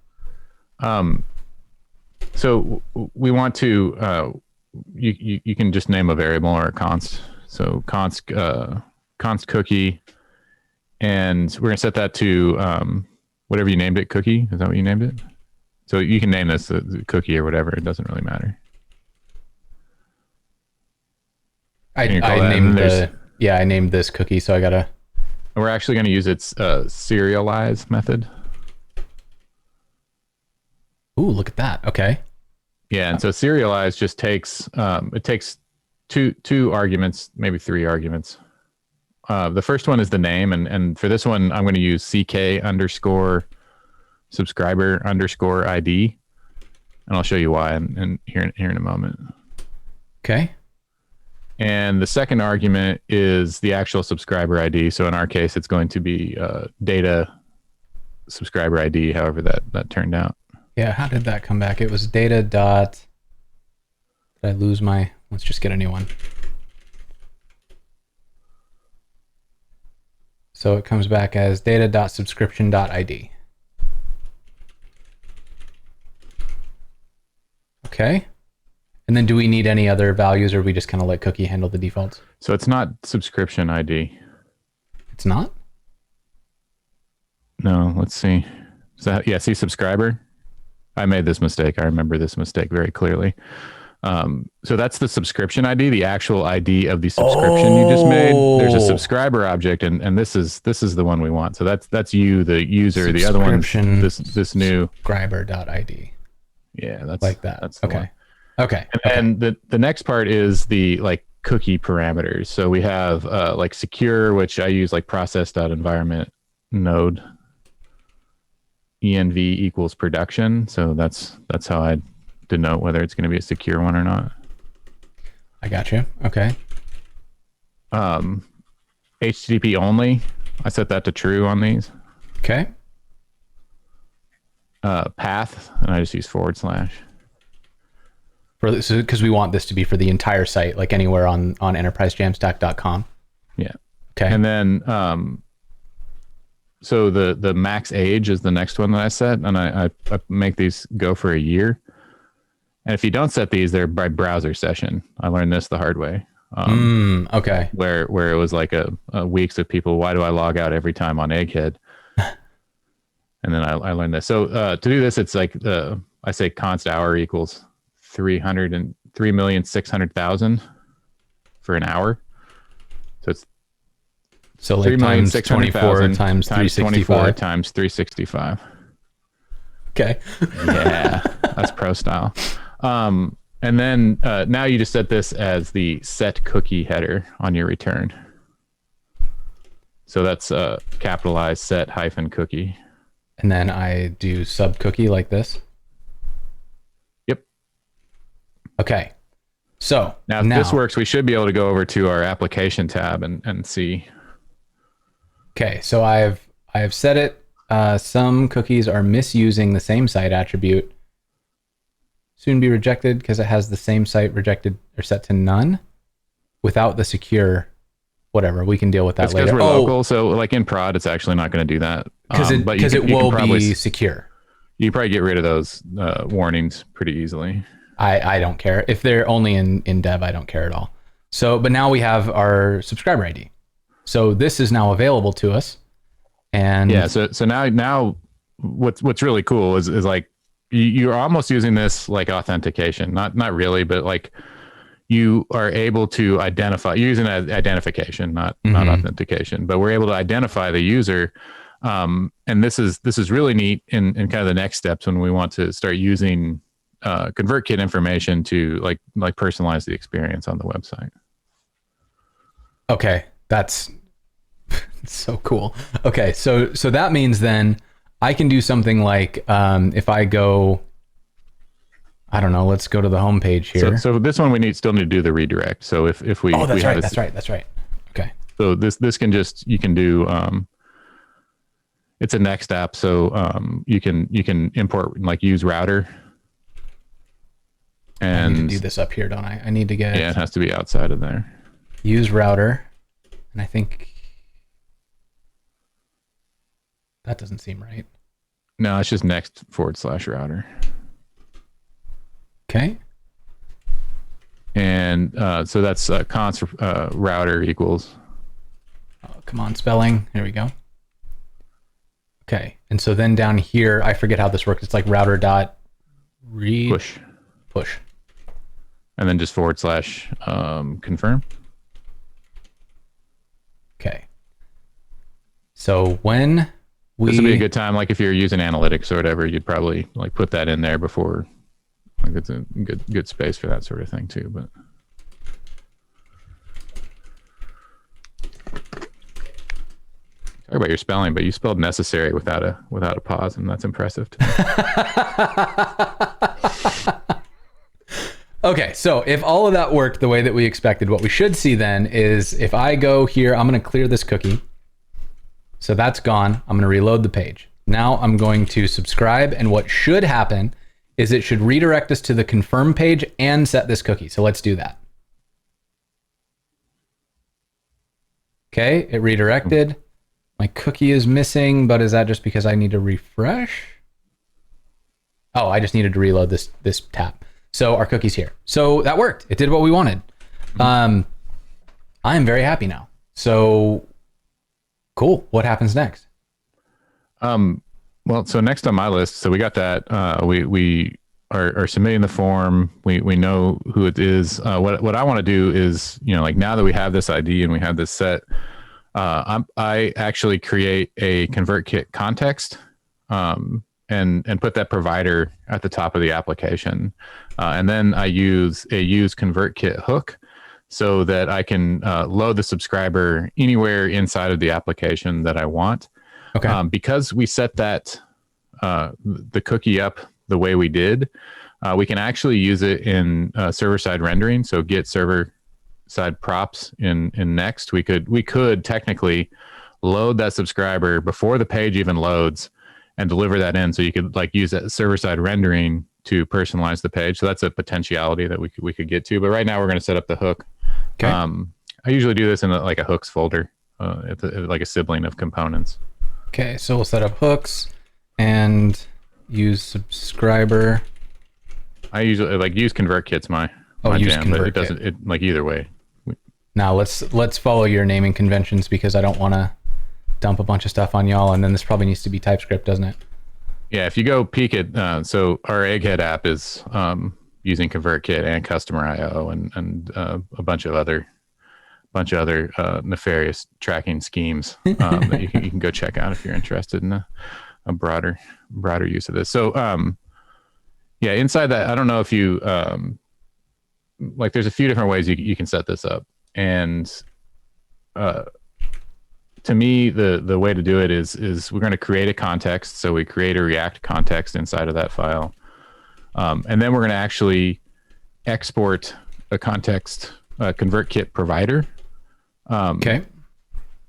So we want to, you can just name a variable or a const. So const cookie, and we're gonna set that to whatever you named it, cookie. Is that what you named it? So you can name this a cookie or whatever. It doesn't really matter. I named this cookie, so I gotta. We're actually going to use its serialize method. Ooh, look at that. Okay. Yeah, and so serialize just takes it takes two arguments, maybe three arguments. The first one is the name, and for this one, I'm going to use CK underscore subscriber underscore ID, and I'll show you why and here in a moment. Okay. And the second argument is the actual subscriber ID. So in our case, it's going to be data subscriber ID, however that turned out. Yeah, how did that come back? It was data dot. Did I lose my? Let's just get a new one. So it comes back as data.subscription.id. Okay. And then do we need any other values, or we just kind of let cookie handle the defaults? So it's not subscription ID. It's not? No, let's see. So yeah, see subscriber. I made this mistake. I remember this mistake very clearly. So that's the subscription ID, the actual ID of the subscription you just made. There's a subscriber object, and this is the one we want. So that's you, the user. The other one, this new subscriber.id. Yeah, that's like that. That's the okay. one. Okay. And the next part is the like cookie parameters. So we have like secure, which I use like process.environment node env equals production. So that's how I denote whether it's going to be a secure one or not. I got you. Okay. HTTP only. I set that to true on these. Okay. Path, and I just use /. For this, because we want this to be for the entire site, like anywhere on enterprisejamstack.com. Yeah. Okay. And then so the max age is the next one that I set, and I make these go for a year. And if you don't set these, they're by browser session. I learned this the hard way. Okay. Where it was like a weeks of people, why do I log out every time on Egghead? And then I learned this. So to do this, it's like I say const hour equals 3,600,000 for an hour. So it's like times 24 times 365 times 365. Okay. Yeah, that's pro style. And then now you just set this as the set cookie header on your return. So that's capitalized set hyphen cookie. And then I do sub cookie like this. Yep. Okay. So now if this works, we should be able to go over to our application tab and see. Okay. So I have set it. Some cookies are misusing the same site attribute. Soon be rejected because it has the same site rejected or set to none without the secure. Whatever, we can deal with that it's later. Because we're local, so like in prod, it's actually not going to do that. Because it will be secure. You probably get rid of those warnings pretty easily. I don't care. If they're only in dev, I don't care at all. So, but now we have our subscriber ID. So this is now available to us. And yeah, so now what's really cool is like you're almost using this like authentication. Not really, but like you are able to identify, you're using identification, not authentication, but we're able to identify the user. And this is really neat in kind of the next steps when we want to start using ConvertKit information to like personalize the experience on the website. Okay, that's so cool. Okay, so that means then I can do something like if I go, I don't know, let's go to the home page here. So this one we still need to do the redirect. So if we that's right. Okay. So this can you can do it's a Next app, so you can import like use router. And I need to do this up here, don't I? I need to get it has to be outside of there. Use router, and I think that doesn't seem right. No, it's just next /router. Okay. And so that's const router equals. Oh, come on, spelling. There we go. Okay. And so then down here, I forget how this works. It's like router dot read push. And then just /confirm. Okay. So when this would be a good time, like if you're using analytics or whatever, you'd probably like put that in there before. Like it's a good space for that sort of thing too. But sorry about your spelling, but you spelled necessary without a pause, and that's impressive to me. Okay, so if all of that worked the way that we expected, what we should see then is if I go here, I'm going to clear this cookie. So that's gone. I'm going to reload the page. Now I'm going to subscribe, and what should happen is it should redirect us to the confirm page and set this cookie. So let's do that. Okay, it redirected. My cookie is missing, but is that just because I need to refresh? Oh, I just needed to reload this tab. So our cookie's here. So that worked. It did what we wanted. I am very happy now. So cool. What happens next? Well, so next on my list, so we got that. We are submitting the form. We know who it is. What I want to do is, like now that we have this ID and we have this set, I actually create a ConvertKit context, and put that provider at the top of the application. And then I use a use ConvertKit hook so that I can load the subscriber anywhere inside of the application that I want. Okay. Because we set that the cookie up the way we did, we can actually use it in server-side rendering. So get server-side props in Next. We could technically load that subscriber before the page even loads and deliver that in. So you could use that server-side rendering to personalize the page. So that's a potentiality that we could get to. But right now we're going to set up the hook. Okay. I usually do this in a hooks folder, like a sibling of components. Okay, so we'll set up hooks and use subscriber. I usually use ConvertKit's my use jam, but it ConvertKit. doesn't either way. Now let's follow your naming conventions because I don't want to dump a bunch of stuff on y'all, and then this probably needs to be TypeScript, doesn't it? Yeah, if you go peek at, so our Egghead app is using ConvertKit and CustomerIO and a bunch of other nefarious tracking schemes that you can go check out if you're interested in a broader use of this. So yeah, inside that, I don't know if you there's a few different ways you can set this up, and to me, the way to do it is we're going to create a context. So we create a React context inside of that file. And then we're going to actually export a context ConvertKit provider. Okay.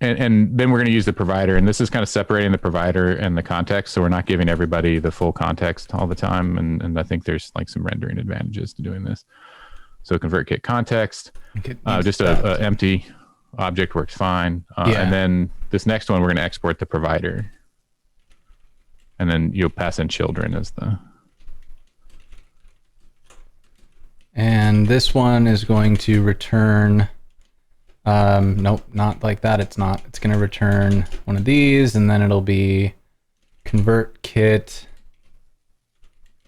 And then we're going to use the provider. And this is kind of separating the provider and the context. So we're not giving everybody the full context all the time. And I think there's some rendering advantages to doing this. So ConvertKit context, just a empty object works fine. And then this next one, we're going to export the provider. And then you'll pass in children as the... And this one is going to return... nope, not like that. It's not. It's going to return one of these, and then it'll be ConvertKit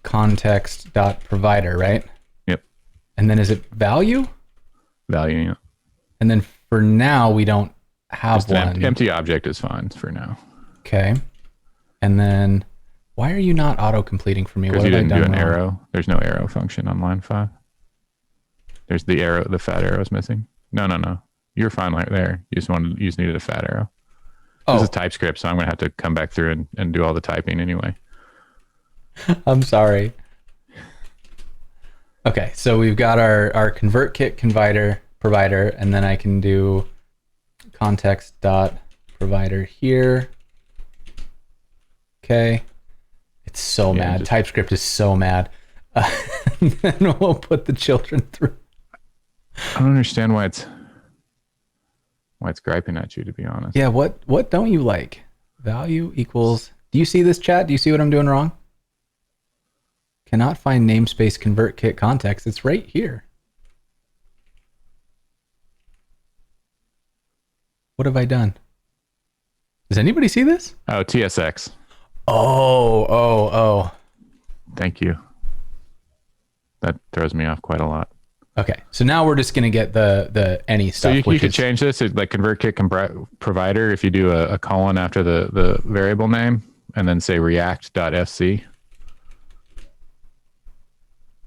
context.provider, right? Yep. And then is it value? Value, yeah. And then for now, we don't have Just one. an empty object is fine for now. Okay. And then why are you not auto-completing for me? Because What you have I didn't do done an wrong? arrow. There's no arrow function on line 5. There's the arrow, the fat arrow is missing. No. You're fine right there. You just needed a fat arrow. Oh, This is TypeScript, so I'm going to have to come back through and do all the typing anyway. I'm sorry. Okay, so we've got our ConvertKit provider, and then I can do context.provider here. Okay. It's so mad. TypeScript is so mad. And then we'll put the children through. I don't understand why it's griping at you, to be honest. Yeah, what don't you like? Value equals... Do you see this, chat? Do you see what I'm doing wrong? Cannot find namespace ConvertKit context. It's right here. What have I done? Does anybody see this? Oh, TSX. Oh. Thank you. That throws me off quite a lot. Okay, so now we're just going to get the any stuff. So you could change this to ConvertKit provider if you do a colon after the variable name and then say react.fc.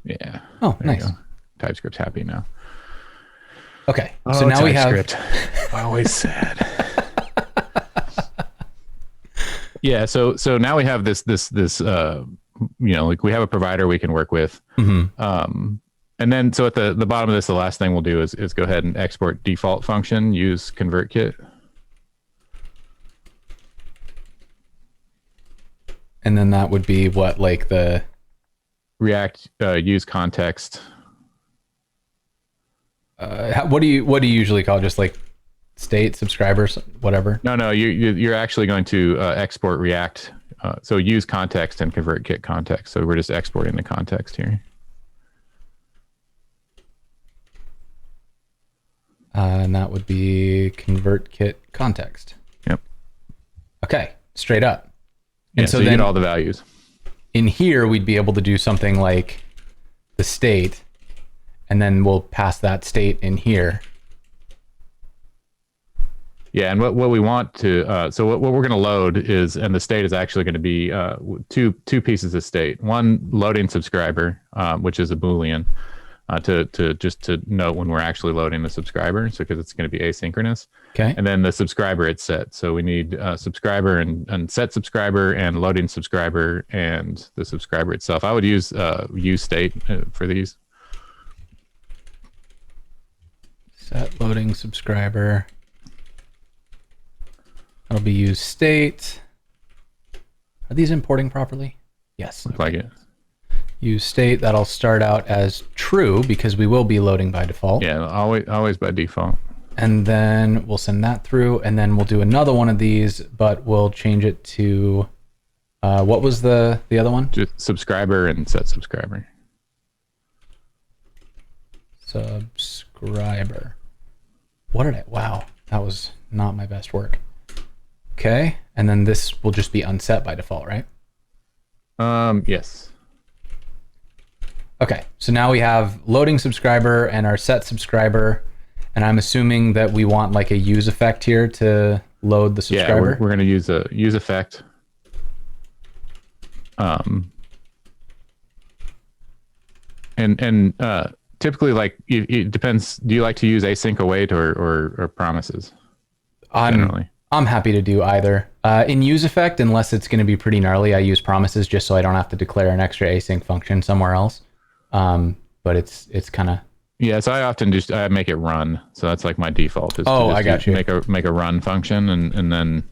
Yeah. Oh, there you nice. go. TypeScript's happy now. Okay, so now we have... Always sad. Yeah, so now we have this we have a provider we can work with. Mm-hmm. And then, so at the bottom of this, the last thing we'll do is go ahead and export default function, use Convertkit. And then that would be what, like the React use context. What do you usually call it? Just like state, subscribers, whatever? No, you're actually going to export React. So use context and Convertkit context. So we're just exporting the context here. And that would be Convertkit context. Yep. Okay, straight up. And And so so you then get all the values. in here, we'd be able to do something like the state, and then we'll pass that state in here. Yeah, and what we want to, so what we're going to load is, and the state is actually going to be two pieces of state. One, loading subscriber, which is a Boolean, to note when we're actually loading the subscriber, so because it's going to be asynchronous. Okay. And then the subscriber it's set. So we need subscriber and set subscriber and loading subscriber and the subscriber itself. I would use state for these. Set loading subscriber. That'll be use state. Are these importing properly? Yes. Look like it. Use state. That'll start out as true because we will be loading by default. Yeah, always by default. And then we'll send that through, and then we'll do another one of these, but we'll change it to what was the other one? Just subscriber and set subscriber. Subscriber. Wow, that was not my best work. Okay, and then this will just be unset by default, right? Yes. Okay, so now we have loading subscriber and our set subscriber, and I'm assuming that we want like a use effect here to load the subscriber. Yeah, we're going to use a use effect. And typically, like it depends. Do you like to use async await or promises? Generally, I'm happy to do either. In use effect, unless it's going to be pretty gnarly, I use promises just so I don't have to declare an extra async function somewhere else. But it's kind of. Yeah, so I often just make it run. So that's like my default. Is I got you. Make a run function and then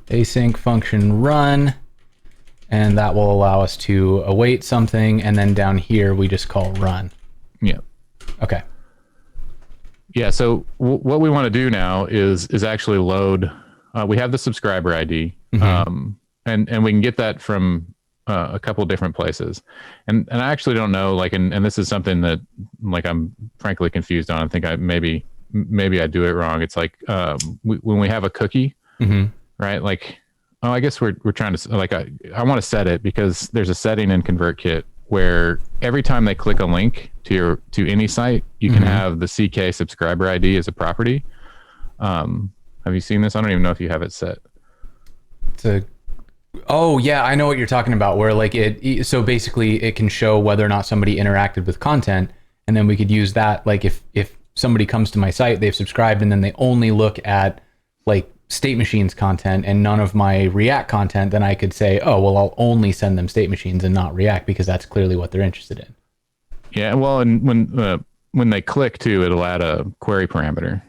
async function run, and that will allow us to await something, and then down here we just call run. Yeah. Okay. Yeah. So what we want to do now is actually load. We have the subscriber ID, and we can get that from a couple of different places, and I actually don't know, like, and this is something that, like, I'm frankly confused on. I think maybe I do it wrong. It's like when we have a cookie, right? Like, I guess we're trying to, like, I want to set it because there's a setting in Convertkit where every time they click a link to any site, you can have the CK subscriber ID as a property. Have you seen this? I don't even know if you have it set. Oh yeah, I know what you're talking about, where like so basically it can show whether or not somebody interacted with content, and then we could use that, like if somebody comes to my site, they've subscribed, and then they only look at like State Machines content and none of my React content, then I could say, oh well, I'll only send them State Machines and not React because that's clearly what they're interested in. Yeah, well, and when they click too, it'll add a query parameter.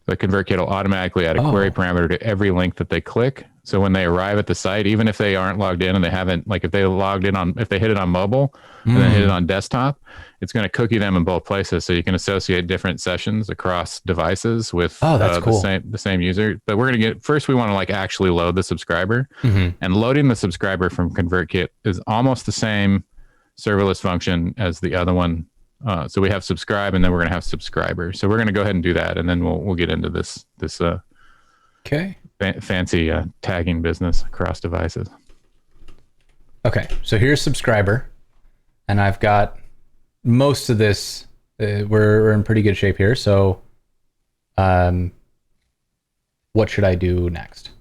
The Convertkit will automatically add a query parameter to every link that they click. So when they arrive at the site, even if they aren't logged in and they haven't, like if they hit it on mobile and then hit it on desktop, it's going to cookie them in both places. So you can associate different sessions across devices with the same user. But we want to like actually load the subscriber, and loading the subscriber from Convertkit is almost the same serverless function as the other one. So we have subscribe, and then we're going to have subscriber. So we're going to go ahead and do that, and then we'll get into this fancy tagging business across devices. Okay, so here's subscriber, and I've got most of this. We're in pretty good shape here. So, what should I do next?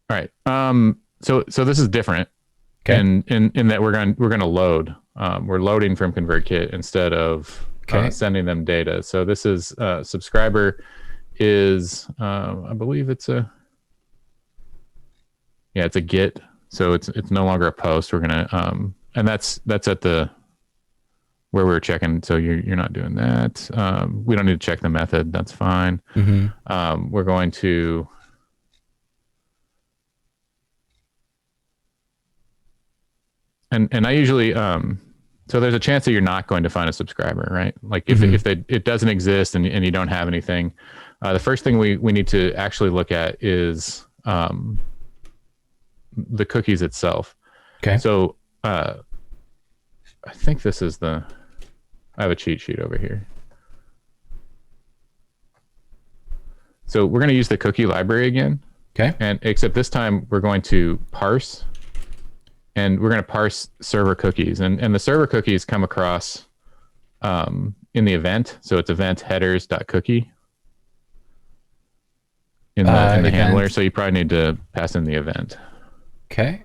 All right. So this is different. Okay. In that we're going to load. We're loading from Convertkit instead of sending them data. So this is subscriber is I believe it's a get. So it's no longer a post. We're gonna and that's at the where we're checking. So you're not doing that. We don't need to check the method. That's fine. We're going to, and I usually, so there's a chance that you're not going to find a subscriber, right? Like if it doesn't exist and you don't have anything, the first thing we need to actually look at is the cookies itself. Okay. So I think this is I have a cheat sheet over here. So we're going to use the cookie library again. Okay. And except this time we're going to parse, and we're going to parse server cookies, and the server cookies come across in the event. So it's event headers.cookie in the handler. So you probably need to pass in the event. Okay.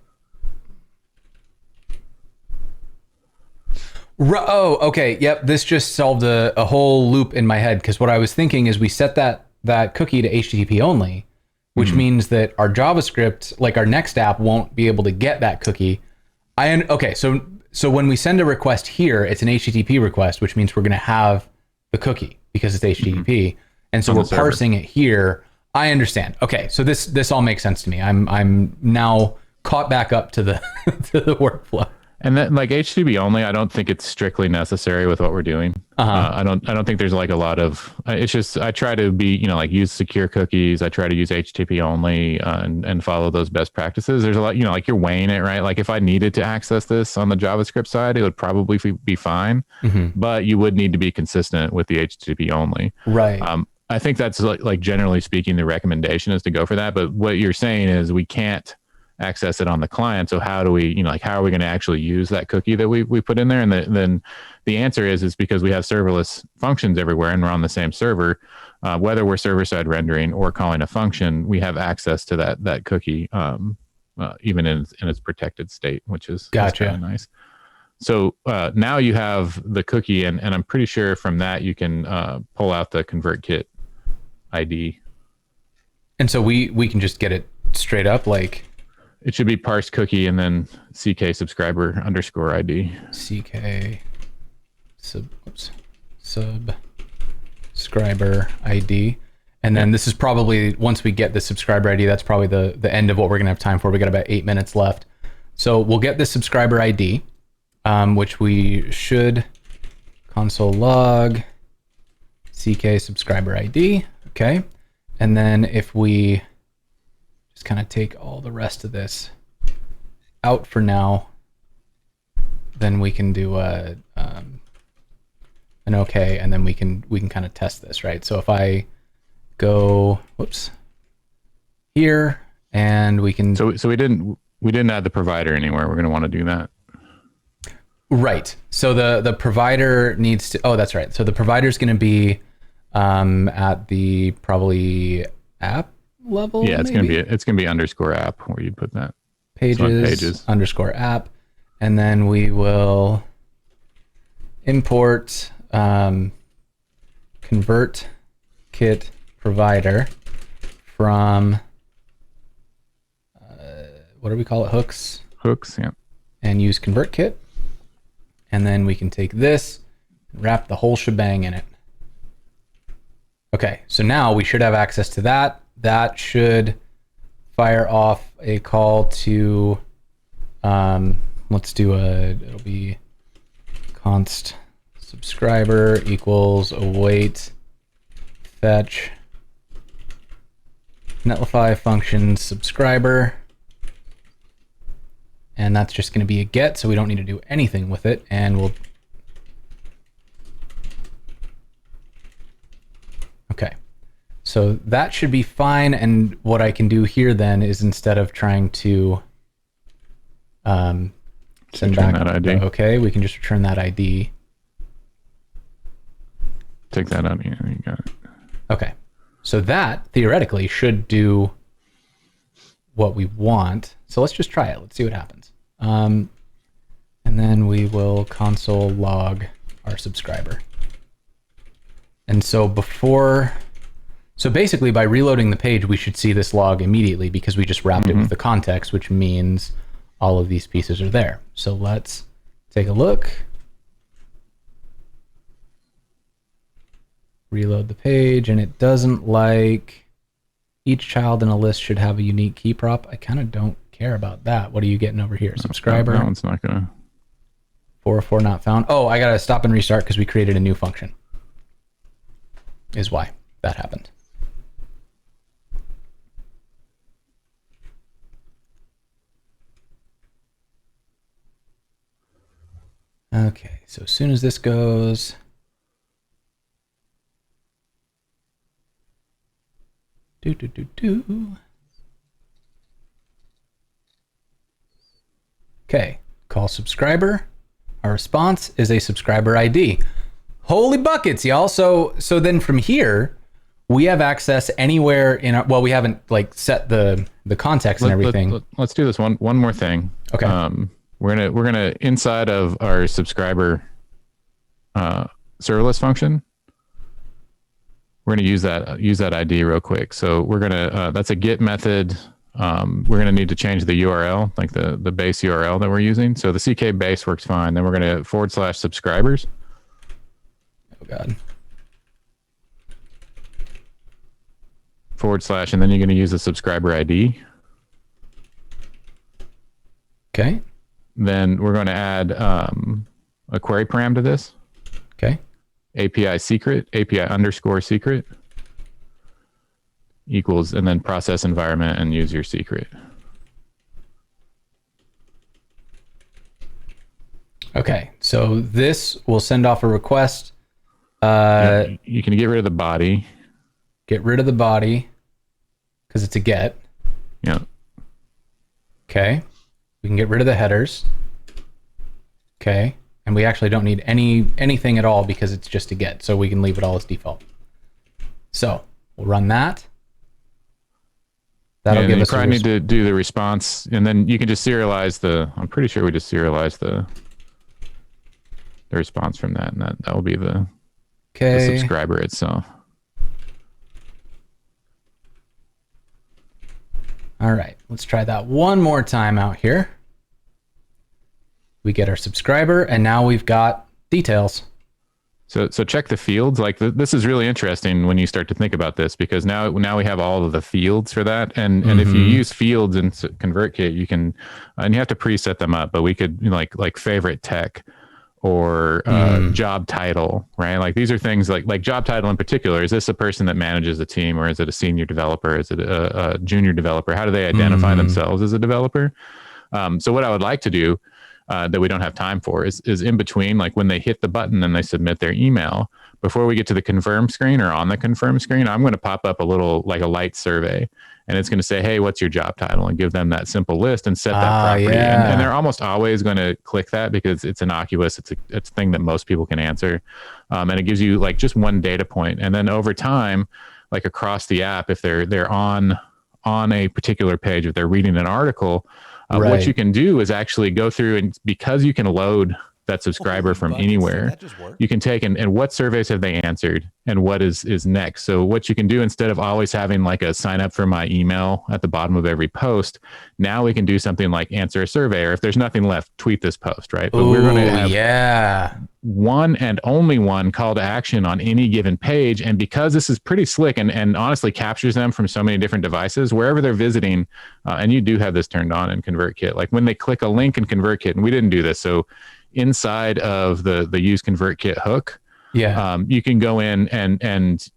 Oh, okay. Yep. This just solved a whole loop in my head, because what I was thinking is we set that cookie to HTTP only, which means that our JavaScript, like our next app, won't be able to get that cookie. Okay. So when we send a request here, it's an HTTP request, which means we're going to have the cookie because it's HTTP, and so we're parsing it here. I understand. Okay. So this all makes sense to me. I'm now caught back up to the to the workflow. And then, like, HTTP only, I don't think it's strictly necessary with what we're doing. I don't think there's like a lot of. It's just I try to be, like, use secure cookies. I try to use HTTP only and follow those best practices. There's a lot, like, you're weighing it, right? Like, if I needed to access this on the JavaScript side, it would probably be fine, but you would need to be consistent with the HTTP only. Right. I think that's like generally speaking, the recommendation is to go for that. But what you're saying is we can't access it on the client. So how do we, how are we going to actually use that cookie that we put in there? And then the answer is because we have serverless functions everywhere and we're on the same server, whether we're server-side rendering or calling a function, we have access to that cookie, even in its protected state, which is gotcha. Kind of nice. So now you have the cookie, and I'm pretty sure from that you can pull out the Convertkit ID. And so we can just get it straight up, like, it should be parse cookie and then CK subscriber _ ID. CK subscriber ID. And then this is probably, once we get the subscriber ID, that's probably the end of what we're going to have time for. We got about 8 minutes left. So we'll get the subscriber ID, which we should console log CK subscriber ID. Okay. And then if we just kind of take all the rest of this out for now, then we can do an okay, and then we can kind of test this, right? So if I go, here, and we can. So we didn't add the provider anywhere. We're going to want to do that. Right. So the provider needs to. Oh, that's right. So the provider is going to be at the probably app level. Yeah, it's going to be _ app where you put that. Pages _ app, and then we will import Convertkit provider from what do we call it? Hooks, yeah. And use Convertkit, and then we can take this and wrap the whole shebang in it. Okay, so now we should have access to that. That should fire off a call to, it'll be const subscriber equals await fetch netlify function subscriber. And that's just going to be a get, so we don't need to do anything with it. And we'll, okay. So that should be fine. And what I can do here then is, instead of trying to send back that ID. Okay, we can just return that ID. Take that out. Yeah, you got it. Okay. So that theoretically should do what we want. So let's just try it. Let's see what happens. And then we will console log our subscriber. And so basically by reloading the page, we should see this log immediately, because we just wrapped it with the context, which means all of these pieces are there. So let's take a look. reload the page, and it doesn't like each child in a list should have a unique key prop. I kind of don't care about that. What are you getting over here? Subscriber. That one's not gonna. 404 not found. Oh, I gotta stop and restart because we created a new function. Is why that happened. Okay, so as soon as this goes, Okay, call subscriber. Our response is a subscriber ID. Holy buckets, y'all. So then from here, we have access anywhere in our, well, we haven't like set the context and everything. Let's do this one more thing. Okay. We're gonna inside of our subscriber serverless function, we're gonna use that ID real quick. So we're gonna that's a get method. We're gonna need to change the URL, like the base URL that we're using. So the CK base works fine. Then we're gonna / subscribers. Oh God. / and then you're gonna use the subscriber ID. Okay. Then we're going to add a query param to this. Okay. API secret, API underscore secret equals, and then process environment and user secret. Okay. So this will send off a request. You can get rid of the body. Get rid of the body because it's a get. Yeah. Okay. We can get rid of the headers. Okay. And we actually don't need anything at all because it's just a get. So we can leave it all as default. So we'll run that. That'll give us. You probably need to do the response, and then you can just serialize I'm pretty sure we just serialize the response from that, and that will be the subscriber itself. All right, let's try that one more time out here. We get our subscriber, and now we've got details. So check the fields. Like this is really interesting when you start to think about this, because now we have all of the fields for that. And if you use fields in ConvertKit, you can, and you have to preset them up, but we could like favorite tech or job title, right? Like these are things like job title in particular. Is this a person that manages a team, or is it a senior developer? Is it a junior developer? How do they identify themselves as a developer? So what I would like to do that we don't have time for is in between, like when they hit the button and they submit their email, before we get to the confirm screen or on the confirm screen, I'm going to pop up a little, like a light survey, and it's going to say, hey, what's your job title? And give them that simple list and set that property. Yeah. And they're almost always going to click that because it's innocuous. It's a thing that most people can answer. And it gives you like just one data point. And then over time, like across the app, if they're on a particular page, if they're reading an article, what you can do is actually go through, and because you can load that subscriber from anywhere, you can take and what surveys have they answered and what is next. So what you can do, instead of always having like a sign up for my email at the bottom of every post, now we can do something like answer a survey, or if there's nothing left, tweet this post, right? But we're going to have one and only one call to action on any given page. And because this is pretty slick and honestly captures them from so many different devices, wherever they're visiting, and you do have this turned on in ConvertKit, like when they click a link in ConvertKit, and we didn't do this, so inside of the use ConvertKit hook, you can go in and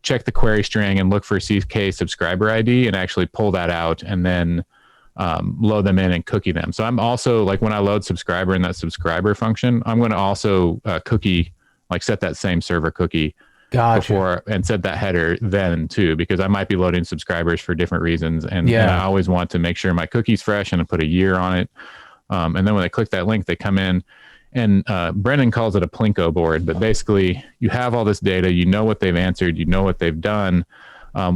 check the query string and look for CK subscriber ID and actually pull that out and then load them in and cookie them. So I'm also, like when I load subscriber in that subscriber function, I'm going to also cookie, like set that same server cookie before, and set that header then too, because I might be loading subscribers for different reasons. And I always want to make sure my cookie's fresh and I put a year on it. And then when they click that link, they come in, and Brendan calls it a Plinko board, but basically you have all this data, you know what they've answered, you know what they've done,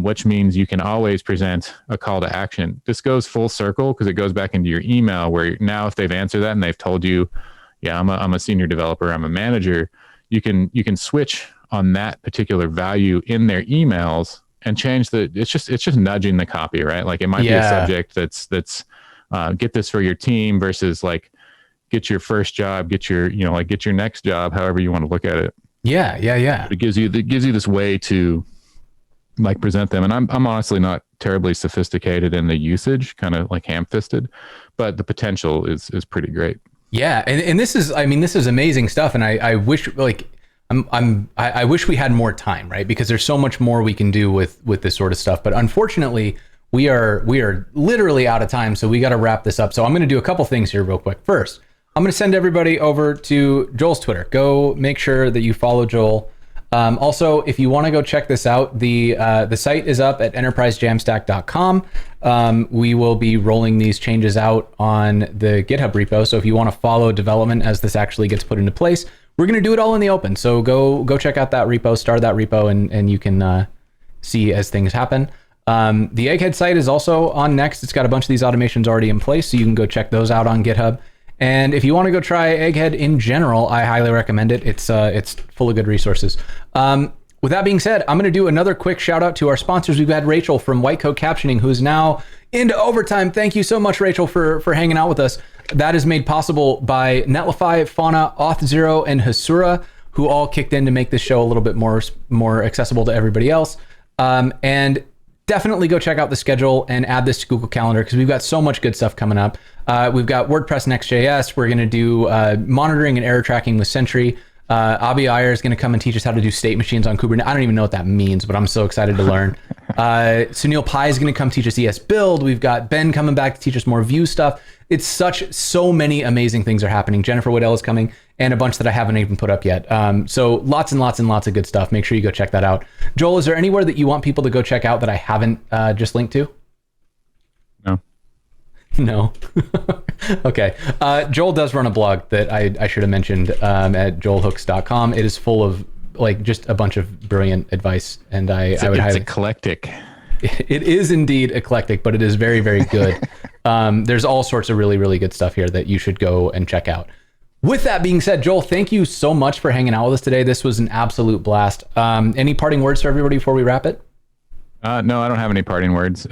which means you can always present a call to action. This goes full circle because it goes back into your email, where now if they've answered that and they've told you, yeah, I'm a senior developer, I'm a manager, you can switch on that particular value in their emails and change it's just nudging the copy, right? Like it might be a subject that's get this for your team versus like get your first job, get your next job, however you want to look at it. Yeah, yeah, yeah. It gives you this way to like present them. And I'm honestly not terribly sophisticated in the usage, kind of like ham-fisted, but the potential is pretty great. Yeah, and this is, I mean, this is amazing stuff, and I wish like I wish we had more time, right? Because there's so much more we can do with this sort of stuff. But unfortunately, we are literally out of time, so we got to wrap this up. So I'm going to do a couple things here real quick. First, I'm going to send everybody over to Joel's Twitter. Go make sure that you follow Joel. Also, if you want to go check this out, the site is up at enterprisejamstack.com. We will be rolling these changes out on the GitHub repo. So if you want to follow development as this actually gets put into place, we're going to do it all in the open. So go check out that repo, start that repo, and you can see as things happen. The Egghead site is also on Next. It's got a bunch of these automations already in place, so you can go check those out on GitHub. And if you want to go try Egghead in general, I highly recommend it. It's full of good resources. With that being said, I'm going to do another quick shout out to our sponsors. We've had Rachel from White Coat Captioning, who is now into overtime. Thank you so much, Rachel, for hanging out with us. That is made possible by Netlify, Fauna, Auth0, and Hasura, who all kicked in to make this show a little bit more accessible to everybody else. And definitely go check out the schedule and add this to Google Calendar, because we've got so much good stuff coming up. We've got WordPress Next.js. We're going to do monitoring and error tracking with Sentry. Abi Iyer is going to come and teach us how to do state machines on Kubernetes. I don't even know what that means, but I'm so excited to learn. Sunil Pai is going to come teach us ES Build. We've got Ben coming back to teach us more Vue stuff. It's so many amazing things are happening. Jennifer Waddell is coming, and a bunch that I haven't even put up yet. So lots and lots and lots of good stuff. Make sure you go check that out. Joel, is there anywhere that you want people to go check out that I haven't just linked to? No. Okay. Joel does run a blog that I should have mentioned at joelhooks.com. It is full of like just a bunch of brilliant advice, and I would highly... It's eclectic. It is indeed eclectic, but it is very, very good. There's all sorts of really, really good stuff here that you should go and check out. With that being said, Joel, thank you so much for hanging out with us today. This was an absolute blast. Any parting words for everybody before we wrap it? No, I don't have any parting words.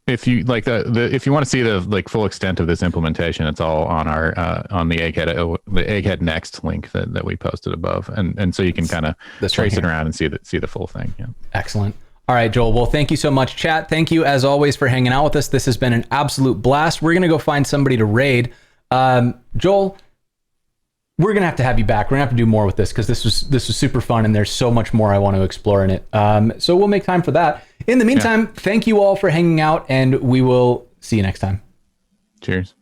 If you like if you want to see the like full extent of this implementation, it's all on our on the Egghead Next link that we posted above, and so you can kind of trace it around and see the full thing. Yeah. Excellent. All right, Joel. Well, thank you so much, chat. Thank you as always for hanging out with us. This has been an absolute blast. We're gonna go find somebody to raid. Joel, we're gonna have you back. We're gonna have to do more with this, because this was super fun, and there's so much more I want to explore in it. So we'll make time for that. In the meantime, Thank you all for hanging out, and we will see you next time. Cheers.